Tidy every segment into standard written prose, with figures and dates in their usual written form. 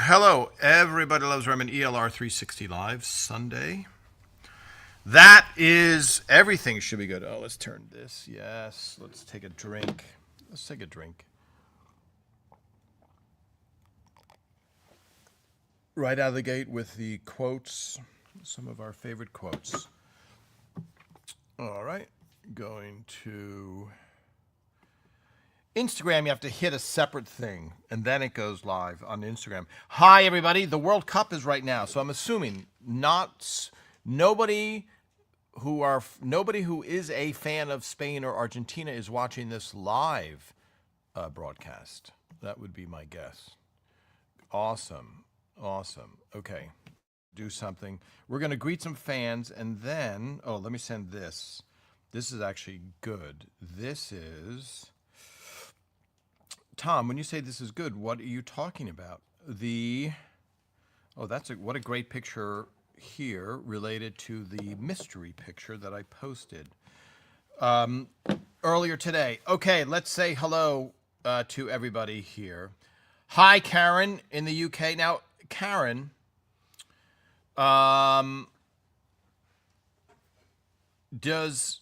Hello, everybody loves Raymond ELR 360 Live Sunday. That is everything should be good. Oh, let's turn this. Yes, let's take a drink. Let's take a drink. Right out of the gate with the quotes, some of our favorite quotes. All right, going to Instagram. You have to hit a separate thing, and then it goes live on Instagram. Hi, everybody. The World Cup is right now, so I'm assuming nobody who is a fan of Spain or Argentina is watching this live broadcast. That would be my guess. Awesome. Okay, do something. We're going to greet some fans, and then, let me send this. This is actually good. This is, Tom, when you say this is good, what are you talking about? What a great picture here related to the mystery picture that I posted earlier today. Okay, let's say hello to everybody here. Hi, Karen in the UK. Now, Karen, does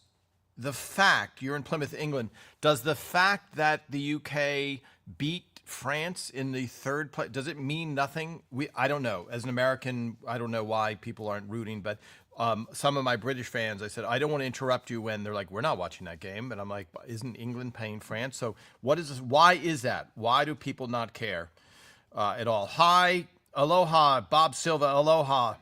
the fact you're in Plymouth, England, does the fact that the UK beat France in the third place, does it mean nothing? I don't know. As an American, I don't know why people aren't rooting, but some of my British fans, I said, I don't want to interrupt you when they're like, we're not watching that game. And I'm like, isn't England paying France? So what is this? Why is that? Why do people not care at all? Hi, aloha, Bob Silva, aloha.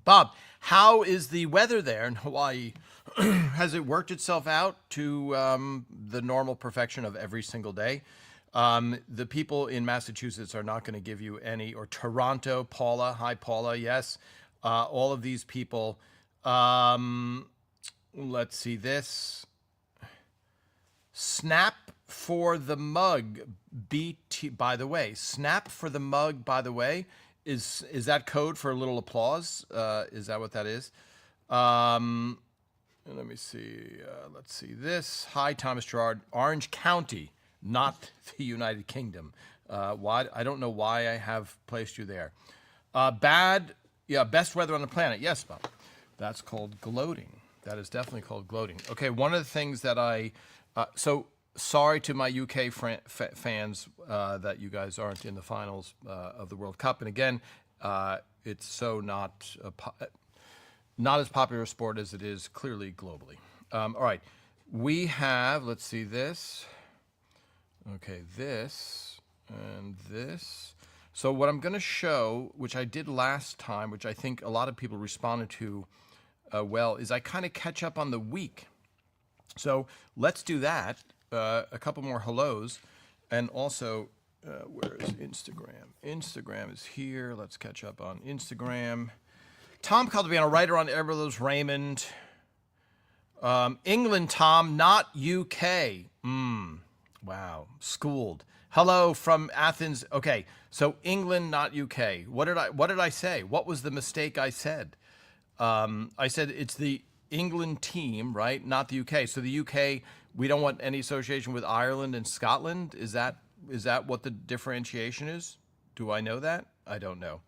Bob, how is the weather there in Hawaii? Has it worked itself out to the normal perfection of every single day? The people in Massachusetts are not going to give you any, or Toronto, Paula. Hi, Paula. Yes. All of these people. Let's see this. Snap for the mug. BT, by the way. Snap for the mug, by the way. Is that code for a little applause? Is that what that is? Let me see. Let's see this. Hi, Thomas Gerard. Orange County, not the United Kingdom. Why? I don't know why I have placed you there. Best weather on the planet. Yes, Bob. That's called gloating. That is definitely called gloating. Okay, one of the things that so sorry to my UK fans that you guys aren't in the finals of the World Cup. And again, it's so not as popular a sport as it is clearly globally. All right, we have, let's see this. Okay, this and this. So what I'm going to show, which I did last time, which I think a lot of people responded to well, is I kind of catch up on the week. So let's do that. A couple more hellos. And also, where is Instagram? Instagram is here. Let's catch up on Instagram. Tom Caldabiano, writer on Everlos Raymond. England, Tom, not UK. Wow, schooled. Hello from Athens. Okay, so England, not UK. What did I say? What was the mistake I said? I said it's the England team, right? Not the UK. So the UK, we don't want any association with Ireland and Scotland. Is that what the differentiation is? Do I know that? I don't know.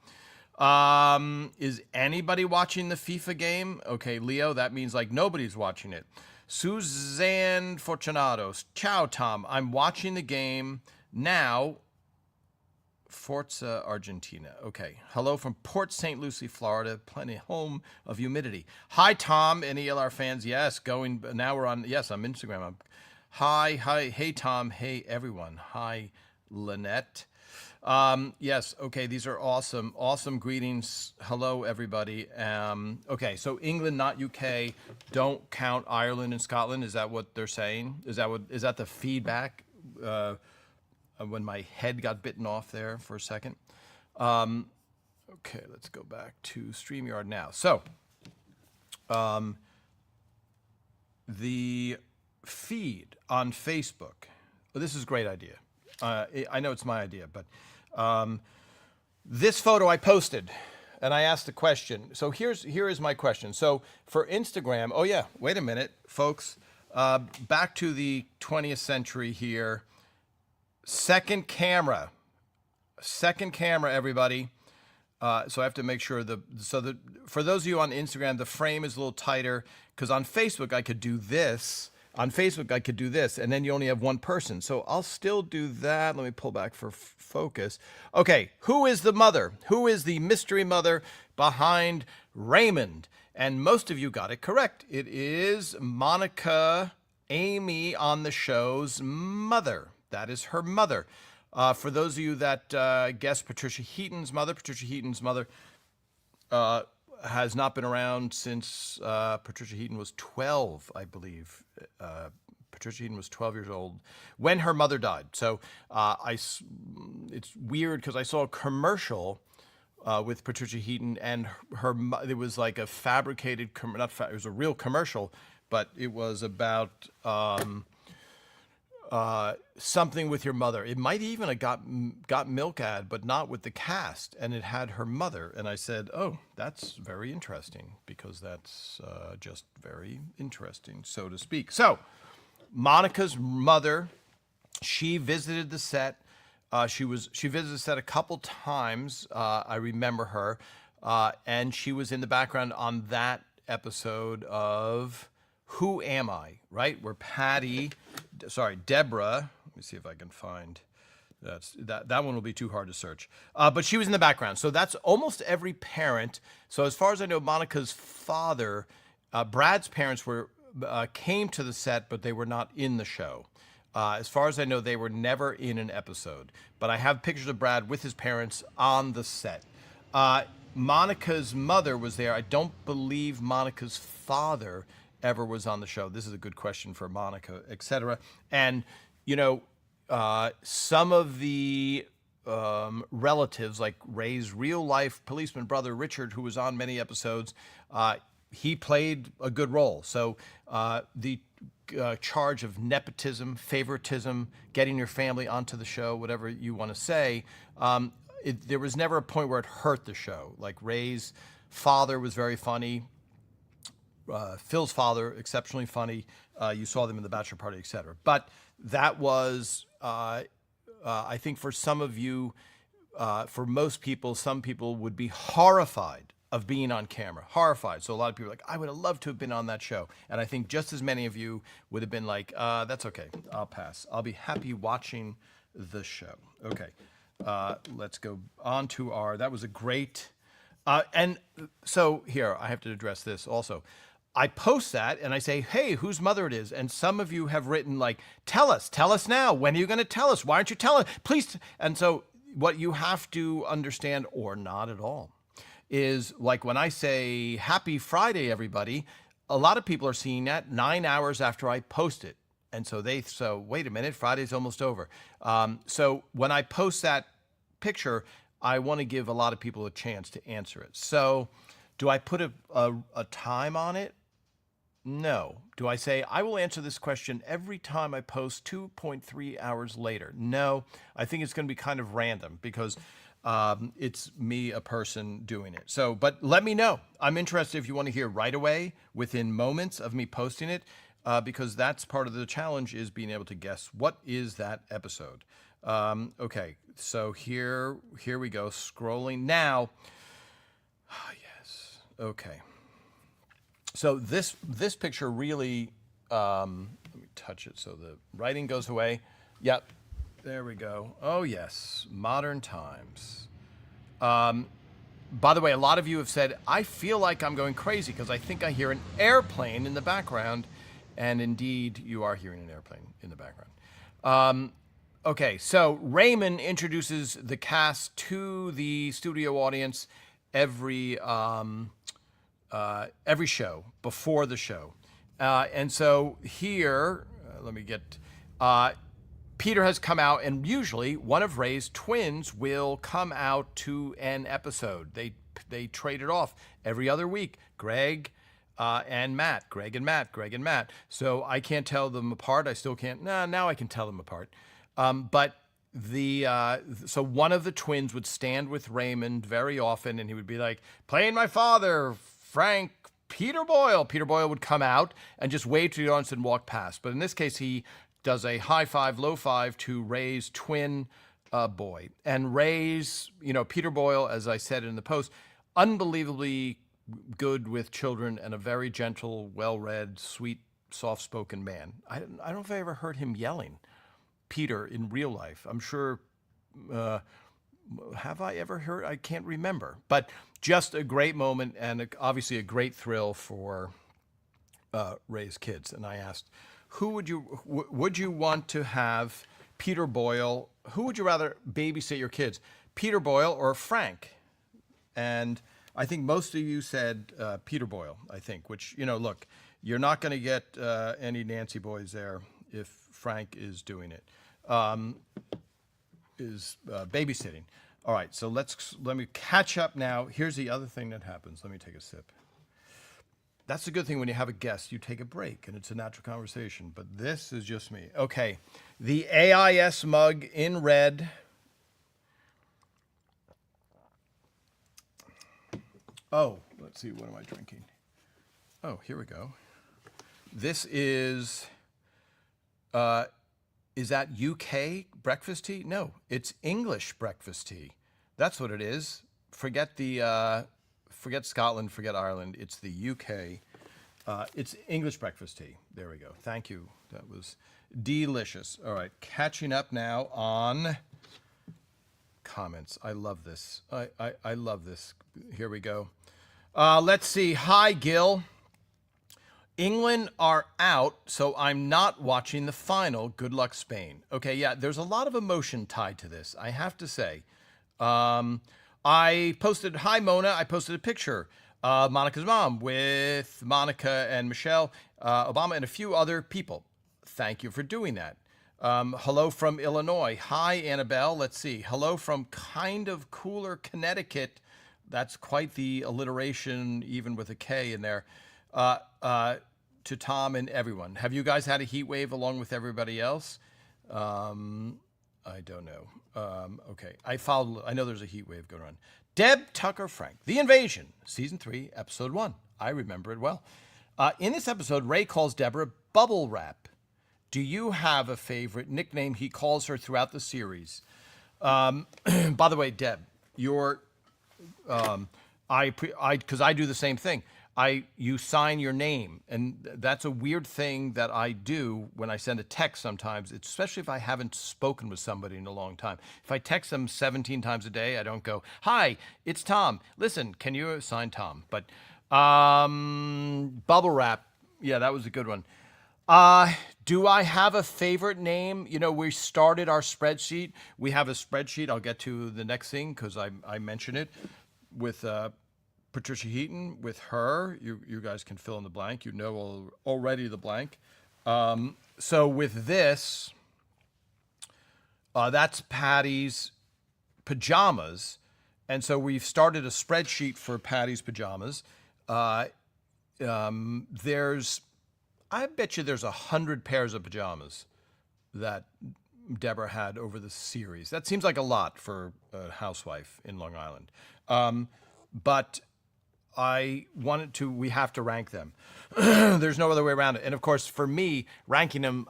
Is anybody watching the FIFA game? Okay, Leo, that means like nobody's watching it. Suzanne Fortunato. Ciao, Tom. I'm watching the game now. Forza, Argentina. Okay. Hello from Port St. Lucie, Florida. Plenty home of humidity. Hi, Tom and ELR fans. Yes, now we're on. Yes, I'm Instagram. Hi. Hey, Tom. Hey, everyone. Hi, Lynette. Yes. Okay. These are awesome greetings. Hello, everybody. Okay. So England, not UK. Don't count Ireland and Scotland. Is that what they're saying? Is that the feedback? When my head got bitten off there for a second. Okay, let's go back to StreamYard now. So, the feed on Facebook. Well, this is a great idea. I know it's my idea, but this photo I posted, and I asked a question. So here is my question. So for Instagram, oh yeah, wait a minute, folks. Back to the 20th century here. Second camera. second camera, everybody. So I have to make sure for those of you on Instagram, the frame is a little tighter because on Facebook I could do this. On Facebook I could do this, and then you only have one person. So I'll still do that. Let me pull back for focus. Okay, who is the mother? Who is the mystery mother behind Raymond? And most of you got it correct. It is Monica, Amy on the show's mother. That is her mother. For those of you that guessed Patricia Heaton's mother has not been around since Patricia Heaton was 12, I believe. Patricia Heaton was 12 years old when her mother died. So it's weird because I saw a commercial with Patricia Heaton and it was like a fabricated, it was a real commercial, but it was about something with your mother. It might even have got milk ad, but not with the cast, and it had her mother. And I said, "Oh, that's very interesting because that's just very interesting, so to speak." So, Monica's mother, she visited the set. She visited the set a couple times. I remember her, and she was in the background on that episode of Who Am I? Right, where Deborah. Let me see if I can find that one will be too hard to search. But she was in the background. So that's almost every parent. So as far as I know, Monica's father, Brad's parents came to the set, but they were not in the show. As far as I know, they were never in an episode. But I have pictures of Brad with his parents on the set. Monica's mother was there. I don't believe Monica's father ever was on the show. This is a good question for Monica, etc. And, some of the relatives, like Ray's real-life policeman brother, Richard, who was on many episodes, he played a good role. So the charge of nepotism, favoritism, getting your family onto the show, whatever you want to say, there was never a point where it hurt the show. Like Ray's father was very funny. Phil's father, exceptionally funny. You saw them in The Bachelor Party, etc. But that was, I think for some of you, for most people, some people would be horrified of being on camera, horrified. So a lot of people are like, I would have loved to have been on that show. And I think just as many of you would have been like, that's okay, I'll pass. I'll be happy watching the show. Okay, let's go on to that was a great, and so here, I have to address this also. I post that and I say, hey, whose mother it is? And some of you have written like, tell us now. When are you going to tell us? Why aren't you telling? Please. And so what you have to understand, or not at all, is like when I say happy Friday, everybody, a lot of people are seeing that 9 hours after I post it. And so wait a minute, Friday's almost over. So when I post that picture, I want to give a lot of people a chance to answer it. So do I put a time on it? No. Do I say, I will answer this question every time I post 2.3 hours later? No. I think it's going to be kind of random because it's me, a person, doing it. So, but let me know. I'm interested if you want to hear right away, within moments of me posting it, because that's part of the challenge, is being able to guess what is that episode. Okay, so here we go. Scrolling now. Yes. Okay. So this picture really, let me touch it so the writing goes away. Yep, there we go. Oh yes, modern times. By the way, a lot of you have said, I feel like I'm going crazy because I think I hear an airplane in the background. And indeed, you are hearing an airplane in the background. Okay, so Raymond introduces the cast to the studio audience every show, before the show. And so here, let me get, Peter has come out, and usually one of Ray's twins will come out to an episode. They trade it off every other week. Greg and Matt. So I can't tell them apart. I still can't. Now I can tell them apart. But so one of the twins would stand with Raymond very often, and he would be like, playing my father, Frank, Peter Boyle. Peter Boyle would come out and just wave to the audience and walk past. But in this case, he does a high five, low five to Ray's twin boy. And Ray's, Peter Boyle, as I said in the post, unbelievably good with children and a very gentle, well-read, sweet, soft-spoken man. I don't know if I ever heard him yelling, Peter, in real life. I'm sure, have I ever heard? I can't remember. But just a great moment and obviously a great thrill for Ray's kids. And I asked, who would you want to have Peter Boyle? Who would you rather babysit your kids, Peter Boyle or Frank? And I think most of you said Peter Boyle, I think, which, look, you're not going to get any Nancy boys there if Frank is doing it, is babysitting. All right, so let me catch up now. Here's the other thing that happens. Let me take a sip. That's a good thing when you have a guest. You take a break, and it's a natural conversation. But this is just me. Okay, the AIS mug in red. Oh, let's see. What am I drinking? Oh, here we go. This is that UK breakfast tea? No, it's English breakfast tea. That's what it is. Forget Scotland, forget Ireland. It's the UK. It's English breakfast tea. There we go. Thank you. That was delicious. All right, catching up now on comments. I love this. I love this. Here we go. Let's see. Hi, Gil. England are out, so I'm not watching the final. Good luck, Spain. Okay, yeah, there's a lot of emotion tied to this, I have to say. I posted, hi, Mona. I posted a picture of Monica's mom with Monica and Michelle Obama and a few other people. Thank you for doing that. Hello from Illinois. Hi, Annabelle. Let's see. Hello from kind of cooler Connecticut. That's quite the alliteration, even with a K in there. To Tom and everyone. Have you guys had a heat wave along with everybody else? I don't know. Okay. I know there's a heat wave going on. Deb Tucker Frank, The Invasion, Season 3, Episode 1. I remember it well. In this episode, Ray calls Deborah Bubble Wrap. Do you have a favorite nickname he calls her throughout the series? By the way, Deb, because I do the same thing. You sign your name, and that's a weird thing that I do when I send a text sometimes, especially if I haven't spoken with somebody in a long time. If I text them 17 times a day, I don't go, hi, it's Tom. Listen, can you sign Tom? But Bubble Wrap, yeah, that was a good one. Do I have a favorite name? We started our spreadsheet. We have a spreadsheet. I'll get to the next thing because I mentioned it with Patricia Heaton, with her. You guys can fill in the blank. You know already the blank. So with this, that's Patty's pajamas. And so we've started a spreadsheet for Patty's pajamas. I bet you there's 100 pairs of pajamas that Deborah had over the series. That seems like a lot for a housewife in Long Island. But we have to rank them. There's no other way around it. And of course, for me, ranking them,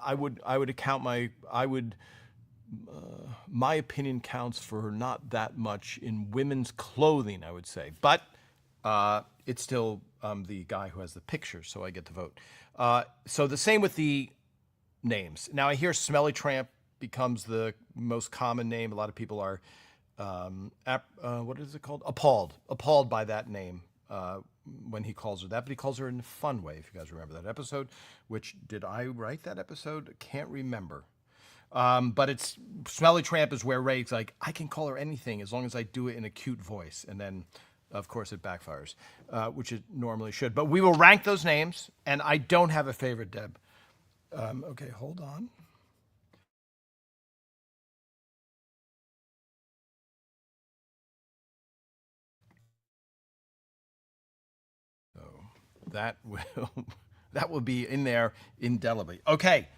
my opinion counts for not that much in women's clothing, I would say. But it's still the guy who has the picture, so I get to vote. So the same with the names. Now I hear Smelly Tramp becomes the most common name. A lot of people are, what is it called? Appalled by that name when he calls her that. But he calls her in a fun way, if you guys remember that episode. Did I write that episode? Can't remember. But it's Smelly Tramp is where Ray's like, I can call her anything as long as I do it in a cute voice. And then, of course, it backfires, which it normally should. But we will rank those names, and I don't have a favorite, Deb. Okay, hold on. So that will be in there indelibly. Okay.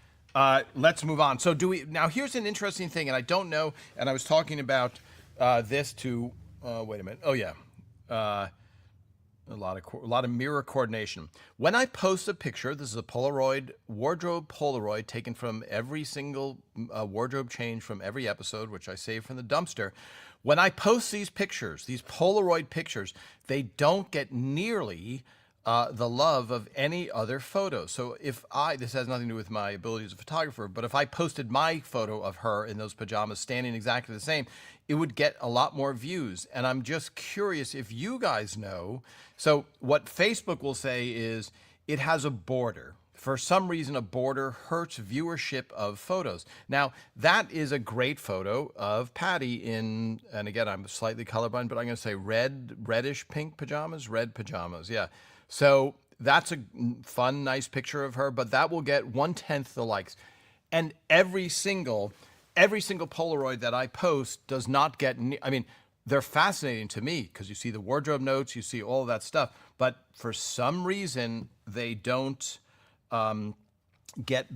Let's move on. So now here's an interesting thing, and I don't know, and I was talking about this to, wait a minute. Oh, yeah. A lot of mirror coordination. When I post a picture, this is a Polaroid, wardrobe Polaroid taken from every single wardrobe change from every episode, which I saved from the dumpster. When I post these pictures, these Polaroid pictures, they don't get nearly the love of any other photo. So this has nothing to do with my ability as a photographer, but if I posted my photo of her in those pajamas standing exactly the same, it would get a lot more views. And I'm just curious if you guys know. So what Facebook will say is it has a border. For some reason, a border hurts viewership of photos. Now, that is a great photo of Patty in, and again, I'm slightly colorblind, but I'm going to say reddish pink pajamas, red pajamas. Yeah. So that's a fun, nice picture of her, but that will get 1/10 the likes. And every single Polaroid that I post does not get, I mean, they're fascinating to me because you see the wardrobe notes, you see all of that stuff, but for some reason they don't get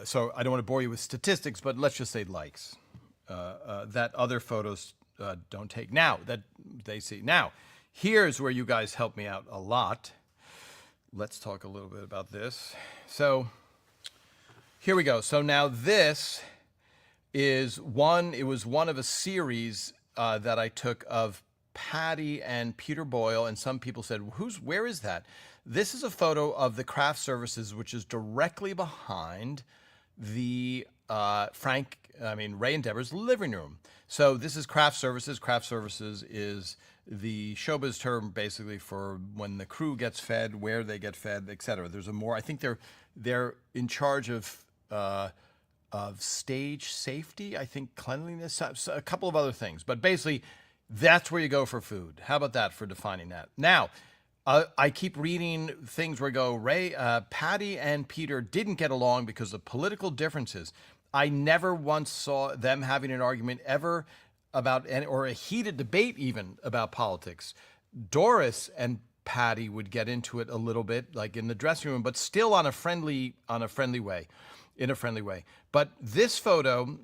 so I don't want to bore you with statistics, but let's just say likes that other photos don't take now that they see. Now, here's where you guys help me out a lot. Let's talk a little bit about this. So here we go. So now this is it was one of a series that I took of Patty and Peter Boyle, and some people said, where is that? This is a photo of the craft services, which is directly behind the Ray and Deborah's living room. So this is craft services. Craft services is the showbiz term basically for when the crew gets fed, where they get fed, etc. There's I think they're in charge of stage safety, I think cleanliness, a couple of other things. But basically, that's where you go for food. How about that for defining that? Now, I keep reading things where Patty and Peter didn't get along because of political differences. I never once saw them having an argument ever about, or a heated debate even about politics. Doris and Patty would get into it a little bit, like in the dressing room, but still in a friendly way. But this photo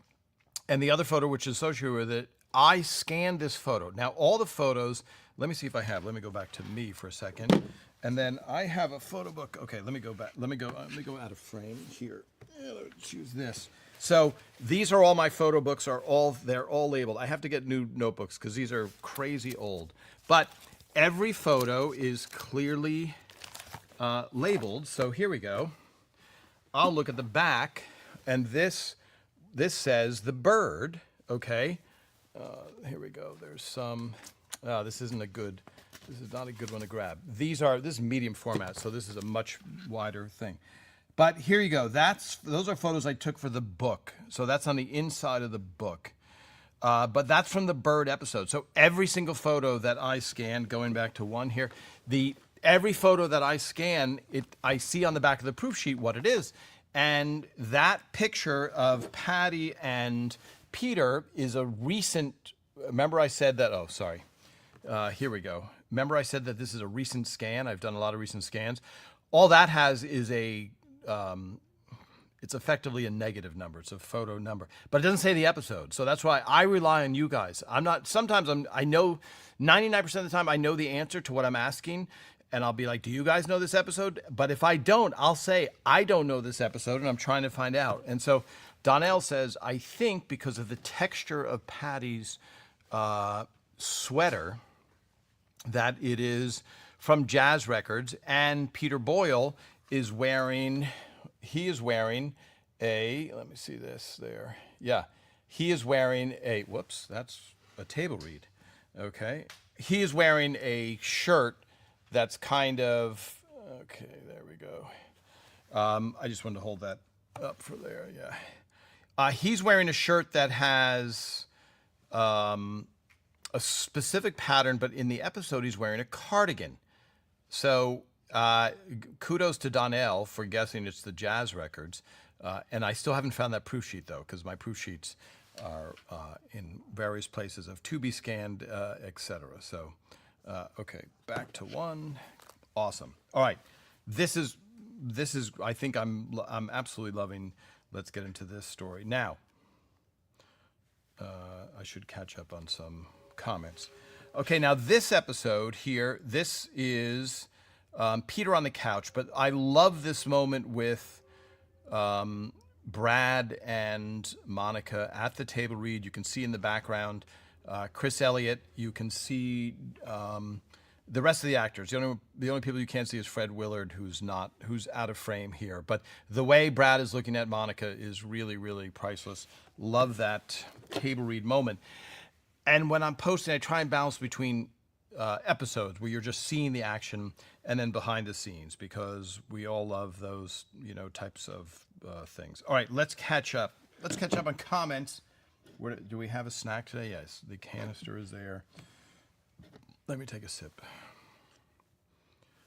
and the other photo, which is associated with it, I scanned this photo. Now, all the photos, let me see if I have. Let me go back to me for a second. And then I have a photo book. Okay, let me go back. Let me go out of frame here. Let's use this. So these are all my photo books. They're all labeled. I have to get new notebooks because these are crazy old. But every photo is clearly labeled. So here we go. I'll look at the back, and this says the bird. Okay. Here we go. There's some. This is not a good one to grab. This is medium format, so this is a much wider thing. But here you go. Those are photos I took for the book. So that's on the inside of the book. But that's from the bird episode. So every single photo that I scanned, going back to one here, every photo that I scan, I see on the back of the proof sheet what it is. And that picture of Patty and Peter is a recent, remember I said that, oh, sorry. Here we go. Remember I said that this is a recent scan? I've done a lot of recent scans. All that has is it's effectively a negative number. It's a photo number, but it doesn't say the episode. So that's why I rely on you guys. I know 99% of the time I know the answer to what I'm asking, and I'll be like, do you guys know this episode? But if I don't, I'll say, I don't know this episode, and I'm trying to find out. And so Donnell says, I think because of the texture of Patty's sweater, that it is from Jazz Records, and Peter Boyle is wearing, let me see this there. Yeah, he is wearing whoops, that's a table read. Okay. He is wearing a shirt that's kind of, okay, there we go. I just wanted to hold that up for there, yeah. He's wearing a shirt that has a specific pattern, but in the episode he's wearing a cardigan. So kudos to Donnell for guessing it's the Jazz Records. And I still haven't found that proof sheet, though, because my proof sheets are in various places of to be scanned, etc. So, okay, back to one. Awesome. All right, this is. I think I'm absolutely loving. Let's get into this story now. I should catch up on some comments. Okay, now this episode here, this is Peter on the couch, but I love this moment with Brad and Monica at the table read. You can see in the background Chris Elliott. You can see the rest of the actors. The only people you can't see is Fred Willard, who's out of frame here. But the way Brad is looking at Monica is really, really priceless. Love that table read moment. And when I'm posting, I try and balance between episodes where you're just seeing the action and then behind the scenes, because we all love those, types of things. All right, let's catch up. Let's catch up on comments. Do we have a snack today? Yes, the canister is there. Let me take a sip.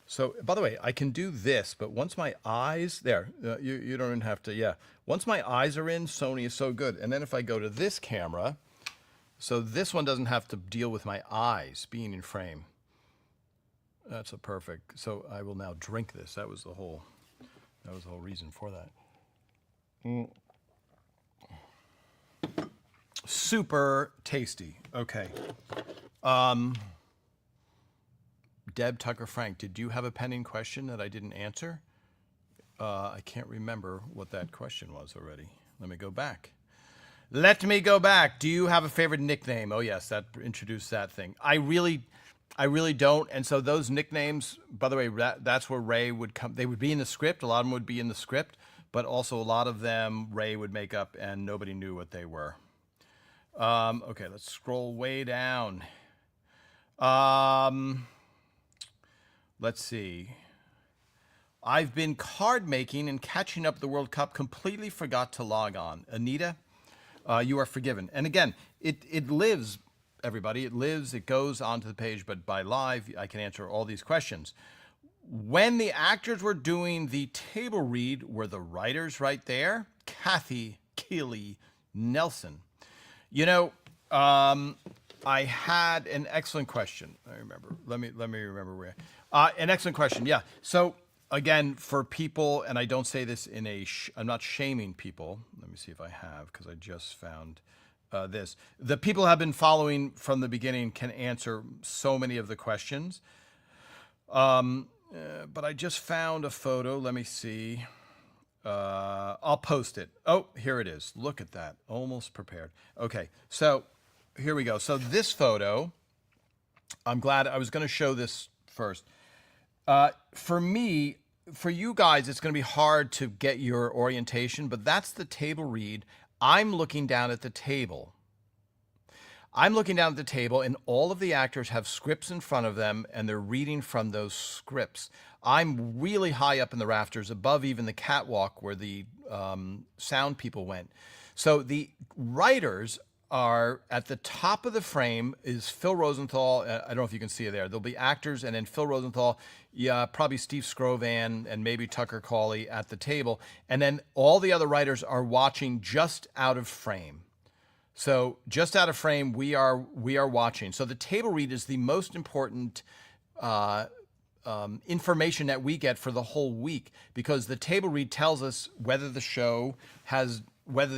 So, by the way, I can do this, but once my eyes, you don't even have to, Once my eyes are in, Sony is so good. And then if I go to this camera, so this one doesn't have to deal with my eyes being in frame. That's a perfect. So I will now drink this. That was the whole reason for that. Super tasty. Okay. Deb Tucker Frank, did you have a pending question that I didn't answer? I can't remember what that question was already. Let me go back. Do you have a favorite nickname? Oh yes, that introduced that thing. I really don't. And so those nicknames, by the way, that's where Ray would come. They would be in the script. A lot of them would be in the script, but also a lot of them Ray would make up, and nobody knew what they were. Okay, let's scroll way down. Let's see. I've been card making and catching up the World Cup. Completely forgot to log on. Anita, you are forgiven. And again, it lives, everybody. It lives. It goes onto the page. But by live, I can answer all these questions. When the actors were doing the table read, were the writers right there? Kathy Keeley Nelson. I had an excellent question. I remember. Let me remember where. An excellent question. Yeah. So again, for people, and I don't say this in I'm not shaming people. Let me see if I have, because I just found this. The people who have been following from the beginning can answer so many of the questions. But I just found a photo. Let me see. I'll post it. Oh, here it is. Look at that. Almost prepared. Okay. So here we go. So this photo, I'm glad I was going to show this first. For me, for you guys, it's going to be hard to get your orientation, but that's the table read. I'm looking down at the table. And all of the actors have scripts in front of them, and they're reading from those scripts. I'm really high up in the rafters, above even the catwalk where the sound people went. So the writers are at the top of the frame is Phil Rosenthal. I don't know if you can see it there. There'll be actors, and then Phil Rosenthal, probably Steve Scrovan, and maybe Tucker Cawley at the table. And then all the other writers are watching just out of frame. So just out of frame, we are watching. So the table read is the most important information that we get for the whole week, because the table read tells us whether the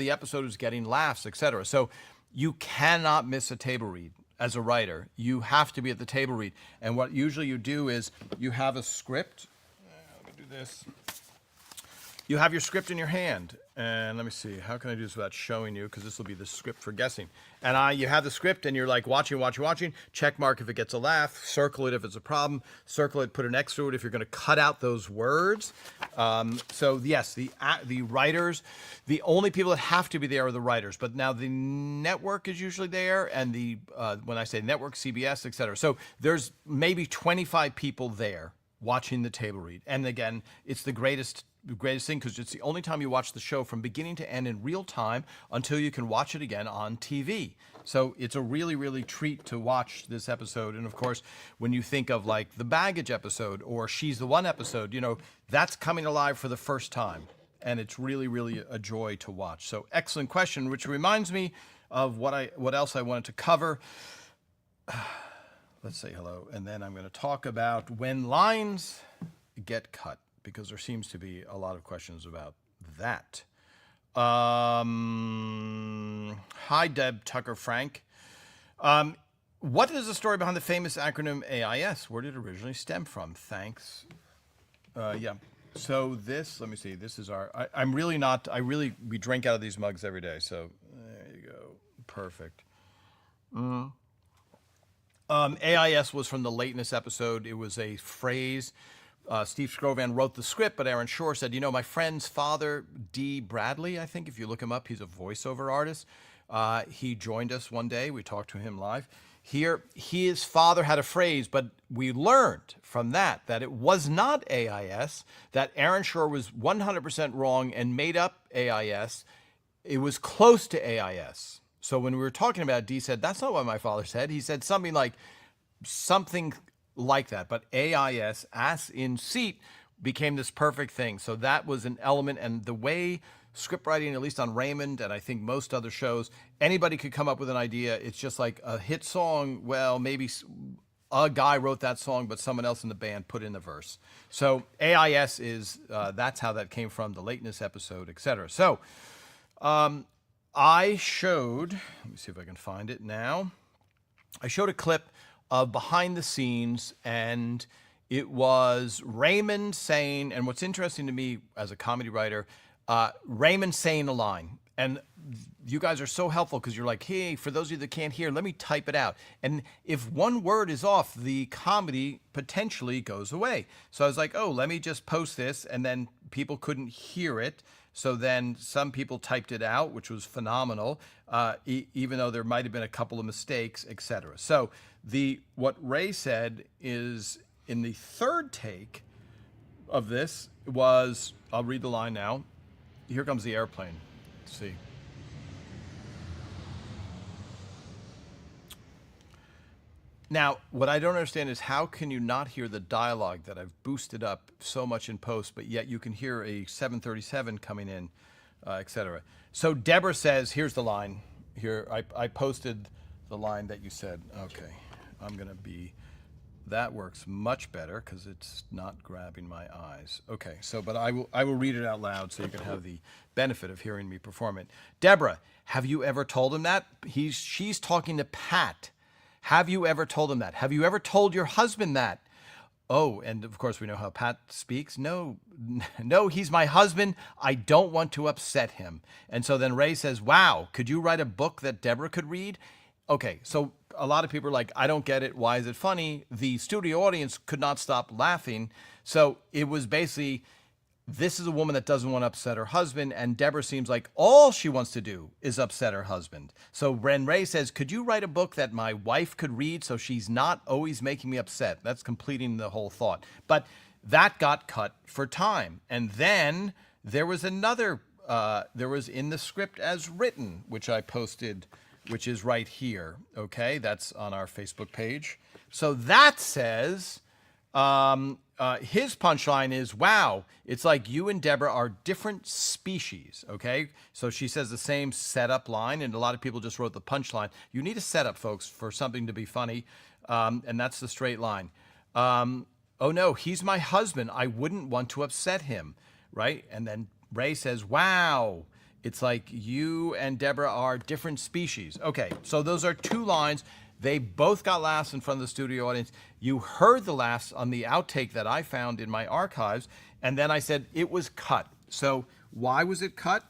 episode is getting laughs, etc. So you cannot miss a table read as a writer. You have to be at the table read. And what usually you do is you have a script. Let me do this. You have your script in your hand. And let me see, how can I do this without showing you? Because this will be the script for guessing. And you have the script, and you're like watching, check mark if it gets a laugh, circle it if it's a problem, circle it, put an X through it if you're going to cut out those words. So yes, the writers, the only people that have to be there are the writers. But now the network is usually there, and when I say network, CBS, etc. So there's maybe 25 people there watching the table read. And again, it's the greatest thing, because it's the only time you watch the show from beginning to end in real time until you can watch it again on TV. So it's a really, really treat to watch this episode. And of course, when you think of like the baggage episode or She's the One episode, that's coming alive for the first time. And it's really, really a joy to watch. So excellent question, which reminds me of what else I wanted to cover. Let's say hello. And then I'm going to talk about when lines get cut, because there seems to be a lot of questions about that. Hi, Deb Tucker Frank. What is the story behind the famous acronym AIS? Where did it originally stem from? Thanks. Yeah. So this, let me see. This is our. I'm really not. We drink out of these mugs every day. So there you go. Perfect. AIS was from the Lateness episode. It was a phrase. Steve Scrovan wrote the script, but Aaron Shore said, my friend's father, D. Bradley, I think, if you look him up, he's a voiceover artist. He joined us one day. We talked to him live. Here, his father had a phrase, but we learned from that it was not AIS, that Aaron Shore was 100% wrong and made up AIS. It was close to AIS. So when we were talking about it, D said, that's not what my father said. He said something like that. But AIS, ass in seat, became this perfect thing. So that was an element. And the way script writing, at least on Raymond, and I think most other shows, anybody could come up with an idea. It's just like a hit song. Well, maybe a guy wrote that song, but someone else in the band put in the verse. So AIS is, that's how that came from, the Lateness episode, etc. So I showed, let me see if I can find it now. I showed a clip of behind the scenes, and it was Raymond saying, and what's interesting to me as a comedy writer, Raymond saying a line. And you guys are so helpful because you're like, hey, for those of you that can't hear, let me type it out. And if one word is off, the comedy potentially goes away. So I was like, oh, let me just post this. And then people couldn't hear it. So then some people typed it out, which was phenomenal, even though there might have been a couple of mistakes, etc. So what Ray said is in the third take of this was, I'll read the line now. Here comes the airplane. Let's see. Now, what I don't understand is how can you not hear the dialogue that I've boosted up so much in post, but yet you can hear a 737 coming in, etc. So Deborah says, here's the line. Here, I posted the line that you said. Okay, I'm going to be, that works much better because it's not grabbing my eyes. Okay, so, but I will read it out loud so you can have the benefit of hearing me perform it. Deborah, have you ever told him that? She's talking to Pat. Have you ever told him that? Have you ever told your husband that? Oh, and of course we know how Pat speaks. No, he's my husband. I don't want to upset him. And so then Ray says, wow, could you write a book that Deborah could read? Okay, so a lot of people are like, I don't get it. Why is it funny? The studio audience could not stop laughing. So it was basically, this is a woman that doesn't want to upset her husband, and Deborah seems like all she wants to do is upset her husband. So Ren Ray says, could you write a book that my wife could read so she's not always making me upset? That's completing the whole thought. But that got cut for time. And then there was another, there was in the script as written, which I posted, which is right here. Okay, that's on our Facebook page. So that says, his punchline is, wow, it's like you and Deborah are different species, okay? So she says the same setup line, and a lot of people just wrote the punchline. You need a setup, folks, for something to be funny, and that's the straight line. Oh, no, he's my husband. I wouldn't want to upset him, right? And then Ray says, wow, it's like you and Deborah are different species. Okay, so those are two lines. They both got laughs in front of the studio audience. You heard the laughs on the outtake that I found in my archives. And then I said it was cut. So why was it cut?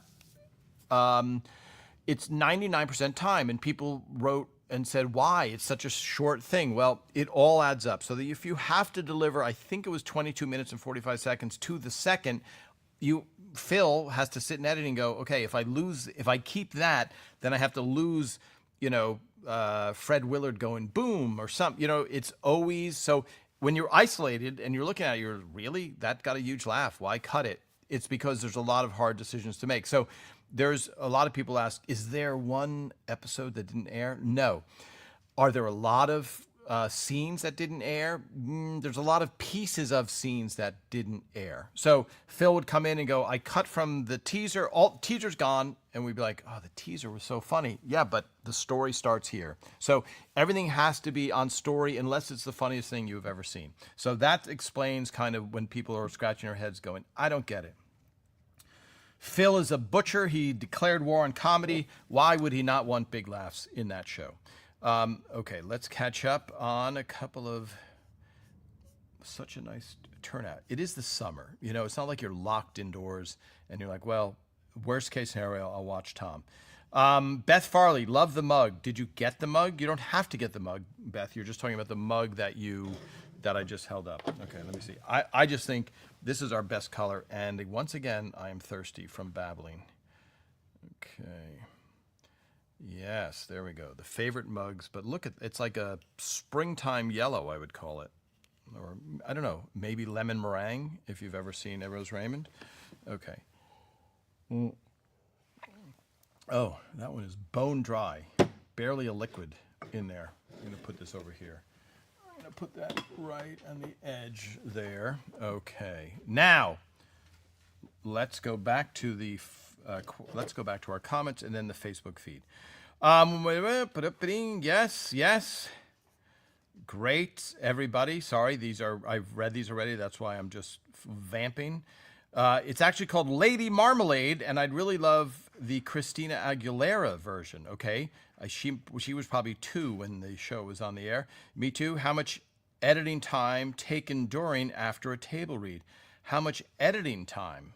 It's 99% time. And people wrote and said, why? It's such a short thing. Well, it all adds up. So that if you have to deliver, I think it was 22 minutes and 45 seconds to the second, Phil has to sit in editing and go, okay, if I keep that, then I have to lose, Fred Willard going boom or something, it's always, so when you're isolated and you're looking at it, really, that got a huge laugh. Why cut it? It's because there's a lot of hard decisions to make. So there's a lot of people ask, is there one episode that didn't air? No. Are there a lot of scenes that didn't air? There's a lot of pieces of scenes that didn't air. So Phil would come in and go, I cut from the teaser, all teaser's gone. And we'd be like, oh, the teaser was so funny. Yeah, but the story starts here. So everything has to be on story unless it's the funniest thing you've ever seen. So that explains kind of when people are scratching their heads going, I don't get it. Phil is a butcher. He declared war on comedy. Why would he not want big laughs in that show? Okay, let's catch up on a couple of such a nice turnout. It is the summer. You know, it's not like you're locked indoors and you're like, well, worst case scenario, I'll watch Tom. Beth Farley, love the mug. Did you get the mug? You don't have to get the mug, Beth. You're just talking about the mug that I just held up. Okay, let me see. I just think this is our best color. And once again, I am thirsty from babbling. Okay. Yes, there we go. The favorite mugs, but look at it's like a springtime yellow, I would call it. Or I don't know, maybe lemon meringue if you've ever seen Rose Raymond. Okay. Oh, that one is bone dry, barely a liquid in there. I'm going to put this over here. I'm going to put that right on the edge there. Okay. Now, let's go back to our comments and then the Facebook feed. Yes, yes. Great, everybody. Sorry, I've read these already. That's why I'm just vamping. It's actually called Lady Marmalade, and I'd really love the Christina Aguilera version. Okay, she was probably 2 when the show was on the air. Me too. How much editing time taken during after a table read? How much editing time?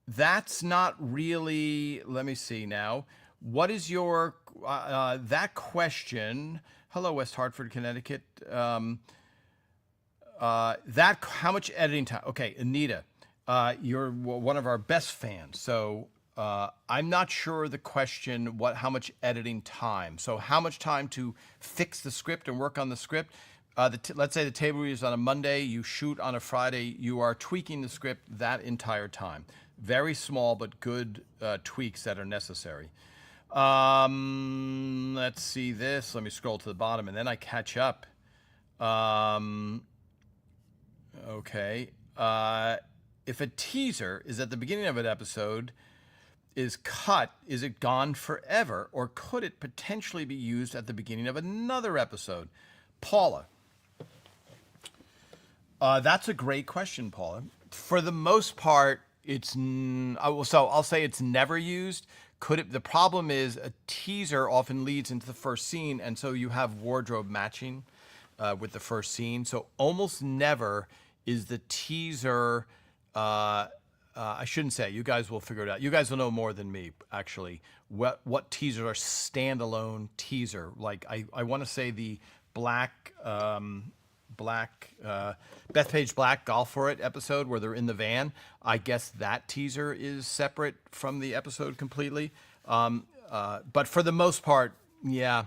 That's not really. Let me see now. What is your that question? Hello, West Hartford, Connecticut. That how much editing time? Okay, Anita, you're one of our best fans. So I'm not sure the question. How much editing time? So how much time to fix the script and work on the script? Let's say the table read is on a Monday. You shoot on a Friday. You are tweaking the script that entire time. Very small but good tweaks that are necessary. Let's see this. Let me scroll to the bottom and then I catch up. Okay. If a teaser is at the beginning of an episode is cut, is it gone forever? Or could it potentially be used at the beginning of another episode? Paula. That's a great question, Paula. For the most part, I'll say it's never used. The problem is a teaser often leads into the first scene, and so you have wardrobe matching with the first scene. So almost never is the teaser. I shouldn't say. You guys will figure it out. You guys will know more than me, actually. What teasers are standalone teaser? Like I want to say the Bethpage Black Golf For It episode where they're in the van. I guess that teaser is separate from the episode completely. But for the most part, yeah,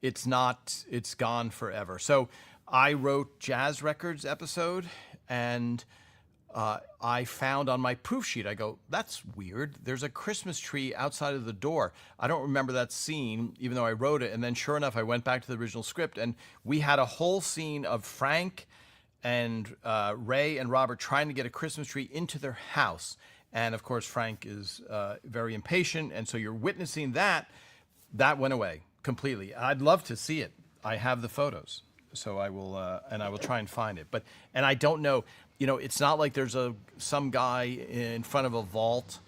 it's not. It's gone forever. So I wrote Jazz Records episode, and I found on my proof sheet, I go, that's weird. There's a Christmas tree outside of the door. I don't remember that scene, even though I wrote it. And then sure enough, I went back to the original script, and we had a whole scene of Frank and Ray and Robert trying to get a Christmas tree into their house. And of course, Frank is very impatient. And so you're witnessing that. That went away completely. I'd love to see it. I have the photos. So I will try and find it. And I don't know, it's not like there's some guy in front of a vault,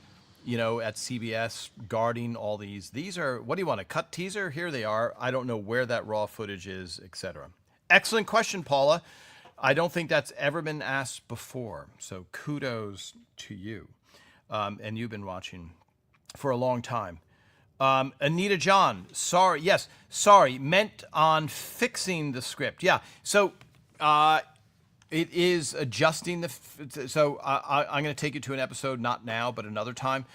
at CBS guarding all these. These are, what do you want, a cut teaser? Here they are. I don't know where that raw footage is, etc. Excellent question, Paula. I don't think that's ever been asked before. So kudos to you. And you've been watching for a long time. Anita John, sorry, meant on fixing the script. Yeah, so it is adjusting so I'm going to take you to an episode, not now, but another time.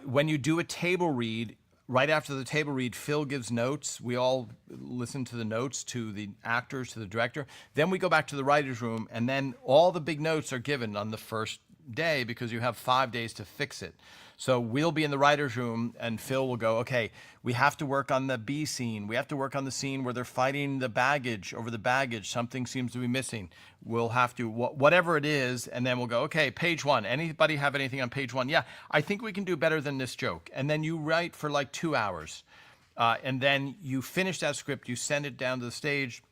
When you do a table read, right after the table read, Phil gives notes. We all listen to the notes to the actors, to the director. Then we go back to the writer's room, and then all the big notes are given on the first day because you have 5 days to fix it. So we'll be in the writer's room, and Phil will go, okay, we have to work on the B scene. We have to work on the scene where they're fighting the baggage over the baggage. Something seems to be missing. We'll have to, whatever it is, and then we'll go, okay, page 1. Anybody have anything on page 1? Yeah, I think we can do better than this joke. And then you write for like 2 hours. And then you finish that script, you send it down to the stage.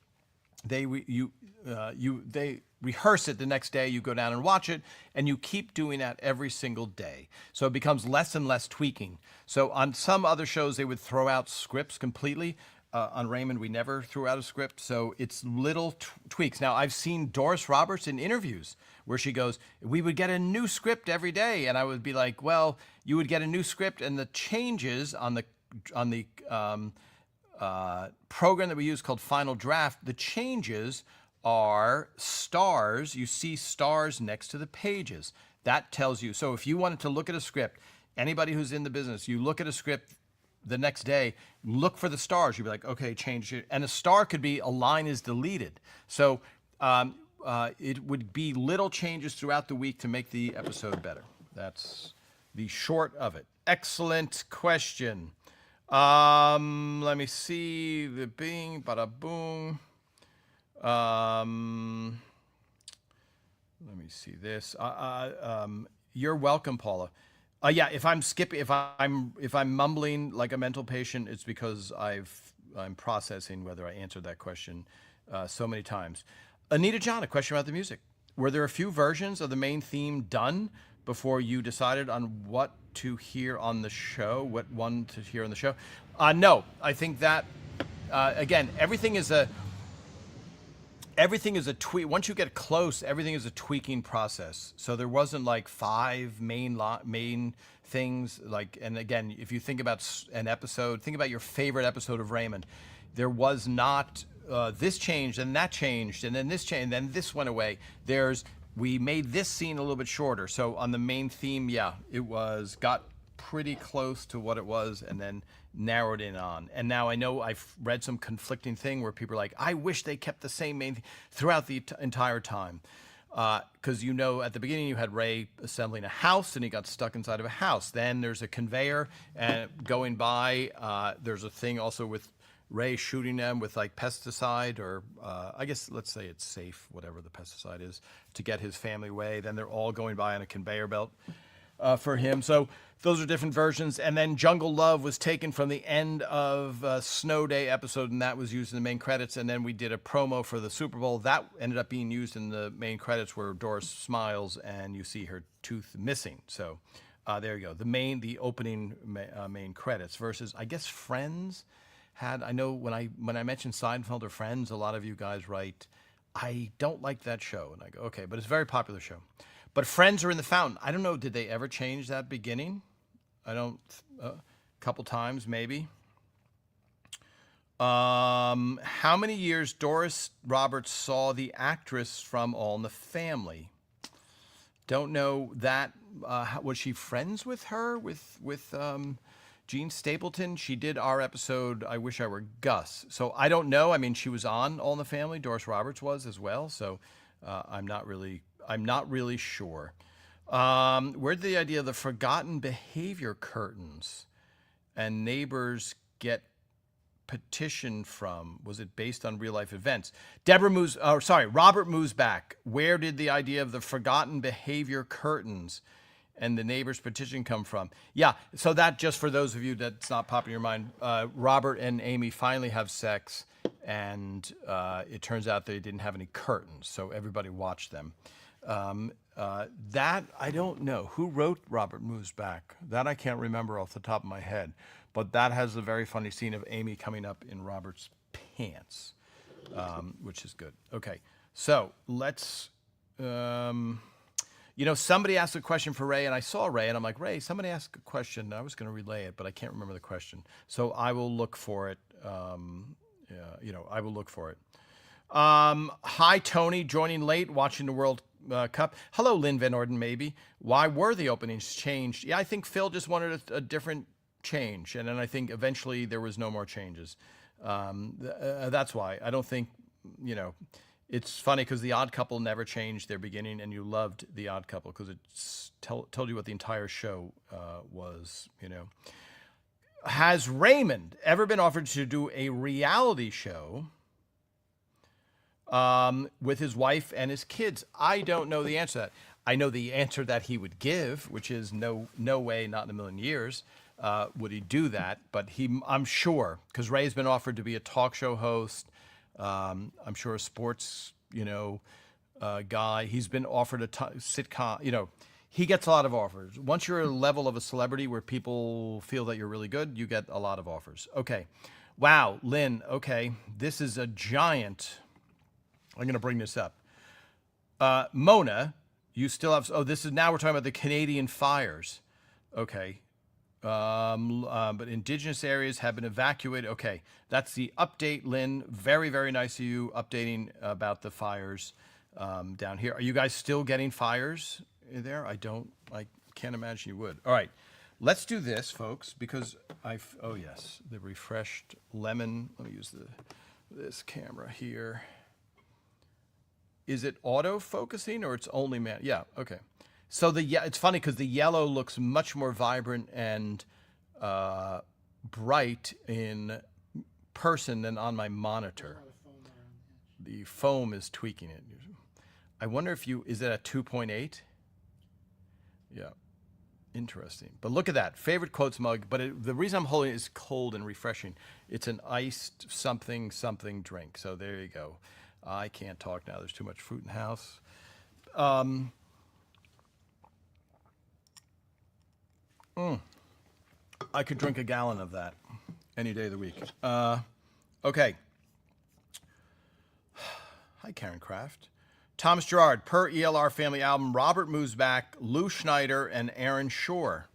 The rehearse it the next day, you go down and watch it, and you keep doing that every single day. So it becomes less and less tweaking. So on some other shows, they would throw out scripts completely. On Raymond, we never threw out a script, so it's little tweaks. Now, I've seen Doris Roberts in interviews where she goes, we would get a new script every day, and I would be like, well, you would get a new script, and the changes on the program that we use called Final Draft, the changes are stars. You see stars next to the pages. That tells you. So if you wanted to look at a script, anybody who's in the business, you look at a script the next day, look for the stars. You'd be like, okay, change it. And a star could be a line is deleted. So it would be little changes throughout the week to make the episode better. That's the short of it. Excellent question. Let me see. The bing, bada boom. Let me see this. You're welcome, Paula. Yeah, if I'm skipping, if I'm mumbling like a mental patient, it's because I'm processing whether I answered that question so many times. Anita John, a question about the music. Were there a few versions of the main theme done before you decided on what to hear on the show? What one to hear on the show? No, I think that again, everything is a tweak. Once you get close, everything is a tweaking process. So there wasn't like 5 main things. Like, and again, if you think about an episode, think about your favorite episode of Raymond. There was not this changed and that changed and then this changed and then this went away. We made this scene a little bit shorter. So on the main theme, yeah, it got pretty close to what it was and then narrowed in on. And now I know I've read some conflicting thing where people are like, I wish they kept the same main thing throughout the entire time. Because at the beginning you had Ray assembling a house and he got stuck inside of a house. Then there's a conveyor and going by. There's a thing also with Ray shooting them with like pesticide or I guess let's say it's safe, whatever the pesticide is, to get his family away. Then they're all going by on a conveyor belt for him. So those are different versions. And then Jungle Love was taken from the end of Snow Day episode, and that was used in the main credits. And then we did a promo for the Super Bowl. That ended up being used in the main credits where Doris smiles and you see her tooth missing. So there you go. The opening main credits versus, I guess, Friends I know when I mentioned Seinfeld or Friends, a lot of you guys write, I don't like that show. And I go, okay, but it's a very popular show. But Friends are in the fountain. I don't know, did they ever change that beginning? A couple times maybe. How many years Doris Roberts saw the actress from All in the Family? Don't know that. Was she friends with her, with Gene Stapleton? She did our episode, I Wish I Were Gus. So I don't know. I mean, she was on All in the Family. Doris Roberts was as well. So I'm not really sure. Where did the idea of the forgotten behavior curtains and neighbors get petition from? Was it based on real life events? Robert moves back. Where did the idea of the forgotten behavior curtains and the neighbor's petition come from? Yeah, so that, just for those of you that's not popping in your mind, Robert and Amy finally have sex, and it turns out they didn't have any curtains, so everybody watched them. That, I don't know. Who wrote Robert Moves Back? That I can't remember off the top of my head, but that has a very funny scene of Amy coming up in Robert's pants, which is good. Okay, so let's... somebody asked a question for Ray, and I saw Ray, and I'm like, Ray, somebody asked a question. I was going to relay it, but I can't remember the question. So I will look for it. I will look for it. Hi, Tony, joining late, watching the World Cup. Hello, Lynn Van Orden, maybe. Why were the openings changed? Yeah, I think Phil just wanted a different change, and then I think eventually there was no more changes. That's why. I don't think, It's funny because The Odd Couple never changed their beginning, and you loved The Odd Couple because it told you what the entire show was, Has Raymond ever been offered to do a reality show with his wife and his kids? I don't know the answer to that. I know the answer that he would give, which is no way, not in a million years would he do that. But I'm sure, because Ray's been offered to be a talk show host. I'm sure a sports, guy. He's been offered a sitcom. He gets a lot of offers. Once you're a level of a celebrity where people feel that you're really good, you get a lot of offers. Okay. Wow, Lynn. Okay. This is a giant. I'm going to bring this up. Mona, you still have. Oh, this is now we're talking about the Canadian fires. Okay. But indigenous areas have been evacuated. Okay, that's the update, Lynn. Very, very nice of you updating about the fires down here. Are you guys still getting fires there? I can't imagine you would. All right, let's do this, folks, because oh yes, the refreshed lemon. Let me use this camera here. Is it auto focusing or it's only man? Yeah, okay. So it's funny because the yellow looks much more vibrant and bright in person than on my monitor. The foam is tweaking it. I wonder if is it at 2.8? Yeah, interesting. But look at that, favorite quotes mug. But the reason I'm holding it is cold and refreshing. It's an iced something drink. So there you go. I can't talk now. There's too much fruit in the house. I could drink a gallon of that any day of the week. Okay. Hi, Karen Kraft. Thomas Gerard, per ELR Family Album, Robert moves back, Lou Schneider, and Aaron Shore.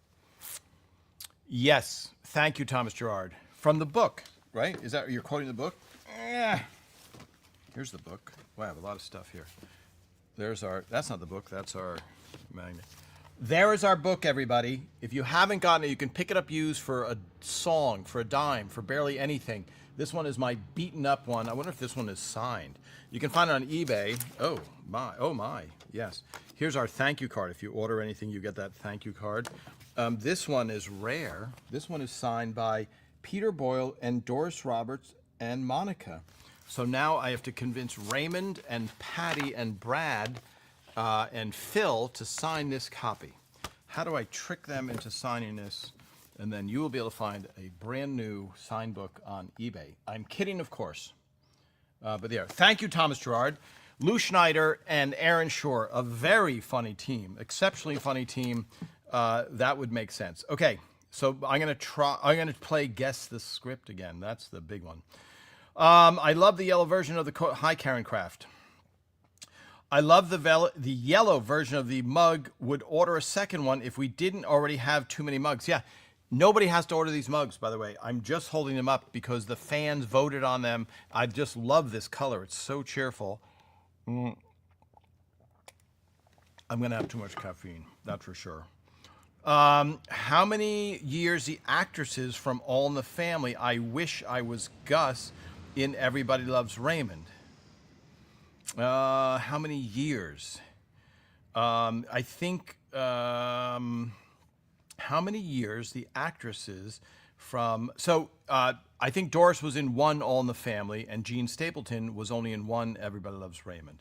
Yes. Thank you, Thomas Gerard. From the book, right? Is that, you're quoting the book? Here's the book. Wow, I have a lot of stuff here. That's not the book, that's our magnet. There is our book, everybody. If you haven't gotten it, you can pick it up used for a song, for a dime, for barely anything. This one is my beaten up one. I wonder if this one is signed. You can find it on eBay. Oh my, yes. Here's our thank you card. If you order anything, you get that thank you card. This one is rare. This one is signed by Peter Boyle and Doris Roberts and Monica. So now I have to convince Raymond and Patty and Brad and Phil to sign this copy. How do I trick them into signing this? And then you will be able to find a brand new signed book on eBay. I'm kidding, of course. But there. Thank you, Thomas Gerard. Lou Schneider and Aaron Shore, a very funny team, exceptionally funny team. That would make sense. Okay, so I'm going to play Guess the Script again. That's the big one. I love the yellow version of the quote. Hi, Karen Kraft. I love the yellow version of the mug. Would order a second one if we didn't already have too many mugs. Yeah, nobody has to order these mugs, by the way. I'm just holding them up because the fans voted on them. I just love this color. It's so cheerful. I'm going to have too much caffeine, that's for sure. How many years the actresses from All in the Family? I wish I was Gus in Everybody Loves Raymond. How many years? I think, how many years the actresses from, I think Doris was in one All in the Family and Jean Stapleton was only in one Everybody Loves Raymond.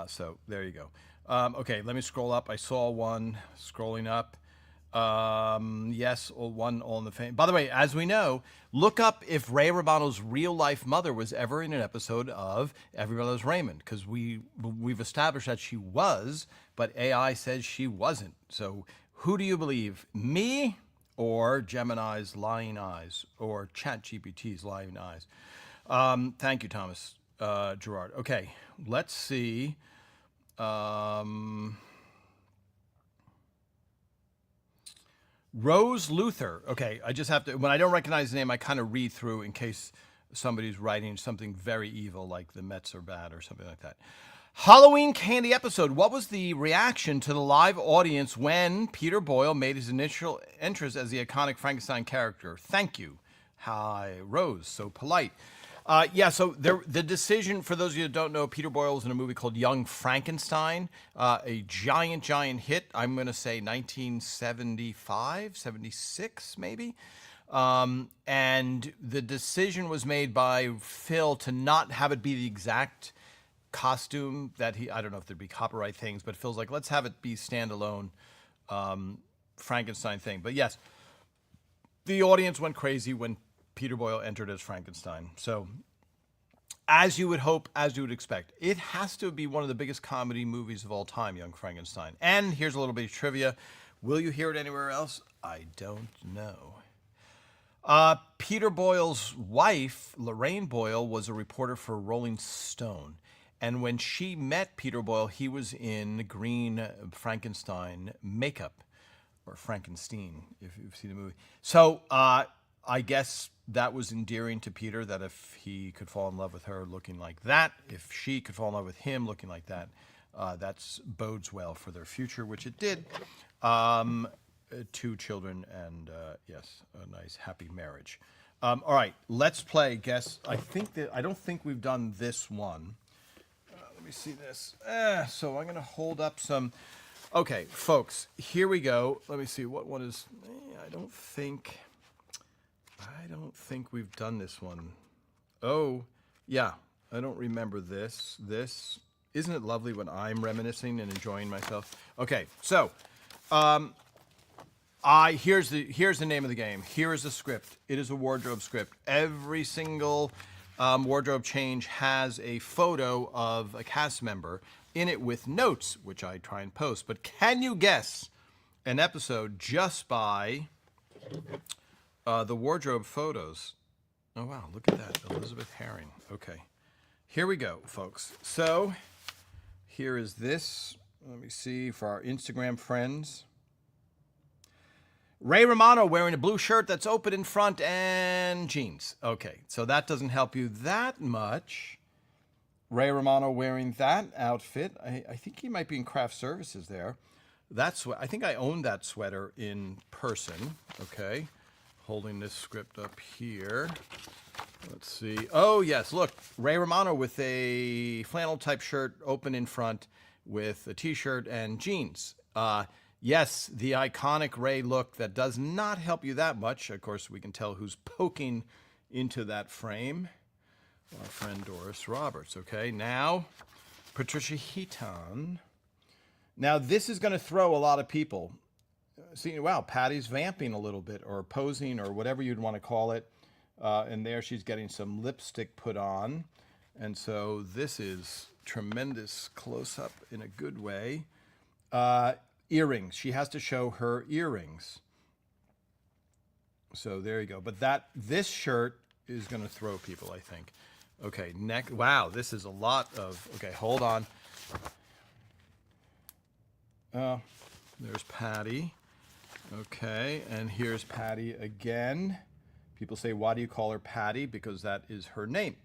So there you go. Okay, let me scroll up. I saw one scrolling up. Yes, one All in the Family. By the way, as we know, look up if Ray Romano's real life mother was ever in an episode of Everybody Loves Raymond, because we've established that she was, but AI says she wasn't. So who do you believe, me or Gemini's lying eyes or ChatGPT's lying eyes? Thank you, Thomas Gerard. Okay, let's see. Rose Luther. Okay, I just have to, when I don't recognize the name, I kind of read through in case somebody's writing something very evil, like the Mets are bad or something like that. Halloween Candy episode. What was the reaction to the live audience when Peter Boyle made his initial entrance as the iconic Frankenstein character? Thank you. Hi, Rose. So polite. So the decision, for those of you that don't know, Peter Boyle was in a movie called Young Frankenstein, a giant hit. I'm going to say 1975, 76 maybe. And the decision was made by Phil to not have it be the exact costume that I don't know if there'd be copyright things, but Phil's like, let's have it be standalone Frankenstein thing. But yes, the audience went crazy when Peter Boyle entered as Frankenstein. So as you would hope, as you would expect. It has to be one of the biggest comedy movies of all time, Young Frankenstein. And here's a little bit of trivia. Will you hear it anywhere else? I don't know. Peter Boyle's wife, Lorraine Boyle, was a reporter for Rolling Stone. And when she met Peter Boyle, he was in green Frankenstein makeup, or Frankenstein, if you've seen the movie. So I guess that was endearing to Peter, that if he could fall in love with her looking like that, if she could fall in love with him looking like that, that bodes well for their future, which it did. 2 children and, yes, a nice happy marriage. All right, let's play guess. I don't think we've done this one. Let me see this. So I'm going to hold up some. Okay, folks, here we go. Let me see what one is. I don't think we've done this one. Oh, yeah. I don't remember this. Isn't it lovely when I'm reminiscing and enjoying myself? Okay, so here's the name of the game. Here is the script. It is a wardrobe script. Every single wardrobe change has a photo of a cast member in it with notes, which I try and post. But can you guess an episode just by the wardrobe photos? Oh, wow, look at that. Elizabeth Herring. Okay. Here we go, folks. So here is this. Let me see for our Instagram friends. Ray Romano wearing a blue shirt that's open in front and jeans. Okay, so that doesn't help you that much. Ray Romano wearing that outfit. I think he might be in craft services there. I think I own that sweater in person. Okay, holding this script up here. Let's see. Oh, yes, look. Ray Romano with a flannel type shirt open in front with a t-shirt and jeans. Yes, the iconic Ray look that does not help you that much. Of course, we can tell who's poking into that frame. Our friend Doris Roberts. Okay, now Patricia Heaton. Now, this is going to throw a lot of people. See, wow, Patty's vamping a little bit, or posing, or whatever you'd want to call it. And there she's getting some lipstick put on. And so this is tremendous close-up in a good way. Earrings. She has to show her earrings. So there you go. But this shirt is going to throw people, I think. Okay, next. Wow, this is a lot of. Okay, hold on. There's Patty. Okay, and here's Patty again. People say, why do you call her Patty? Because that is her name.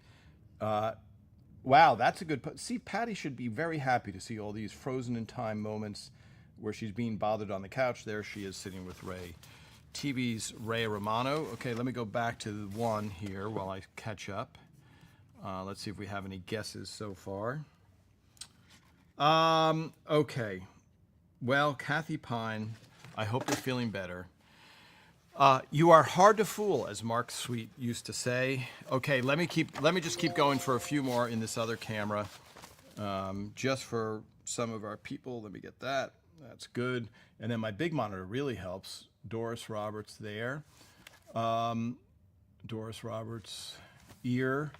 Wow, that's a good. See, Patty should be very happy to see all these frozen in time moments where she's being bothered on the couch. There she is sitting with Ray. TV's Ray Romano. Okay, let me go back to one here while I catch up. Let's see if we have any guesses so far. Okay. Well, Kathy Pine, I hope you're feeling better. You are hard to fool, as Mark Sweet used to say. Okay, let me just keep going for a few more in this other camera. Just for some of our people. Let me get that. That's good. And then my big monitor really helps. Doris Roberts there. Doris Roberts' ear.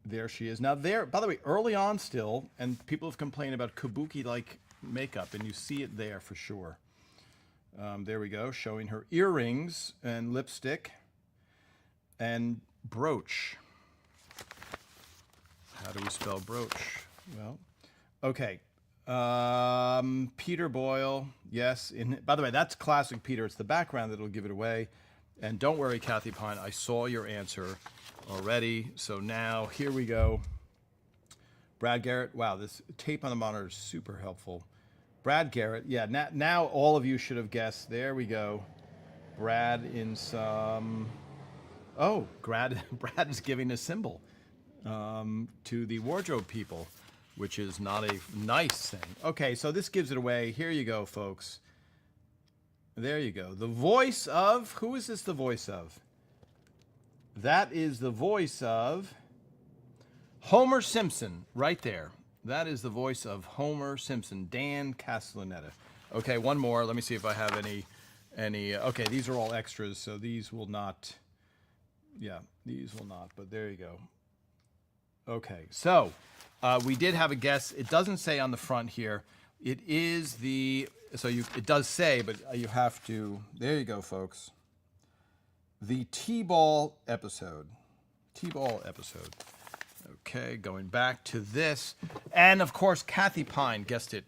There she is. Now there, by the way, early on still, and people have complained about kabuki-like makeup, and you see it there for sure. There we go, showing her earrings and lipstick and brooch. How do we spell brooch? Well, okay. Peter Boyle, yes. By the way, that's classic Peter. It's the background that'll give it away. And don't worry, Kathy Pine, I saw your answer already. So now, here we go. Brad Garrett, wow, this tape on the monitor is super helpful. Brad Garrett, yeah, now all of you should have guessed. There we go. Brad in some... Oh, Brad is giving a symbol to the wardrobe people, which is not a nice thing. Okay, so this gives it away. Here you go, folks. There you go. The voice of... Who is this the voice of? That is the voice of Homer Simpson, right there. That is the voice of Homer Simpson, Dan Castellaneta. Okay, one more. Let me see if I have any. Okay, these are all extras, so these will not. Yeah, these will not. But there you go. Okay, so we did have a guess. It doesn't say on the front here. It is the, so you, it does say, but you have to, there you go, folks. The T-ball episode. T-ball episode. Okay, going back to this. And of course, Kathy Pine guessed it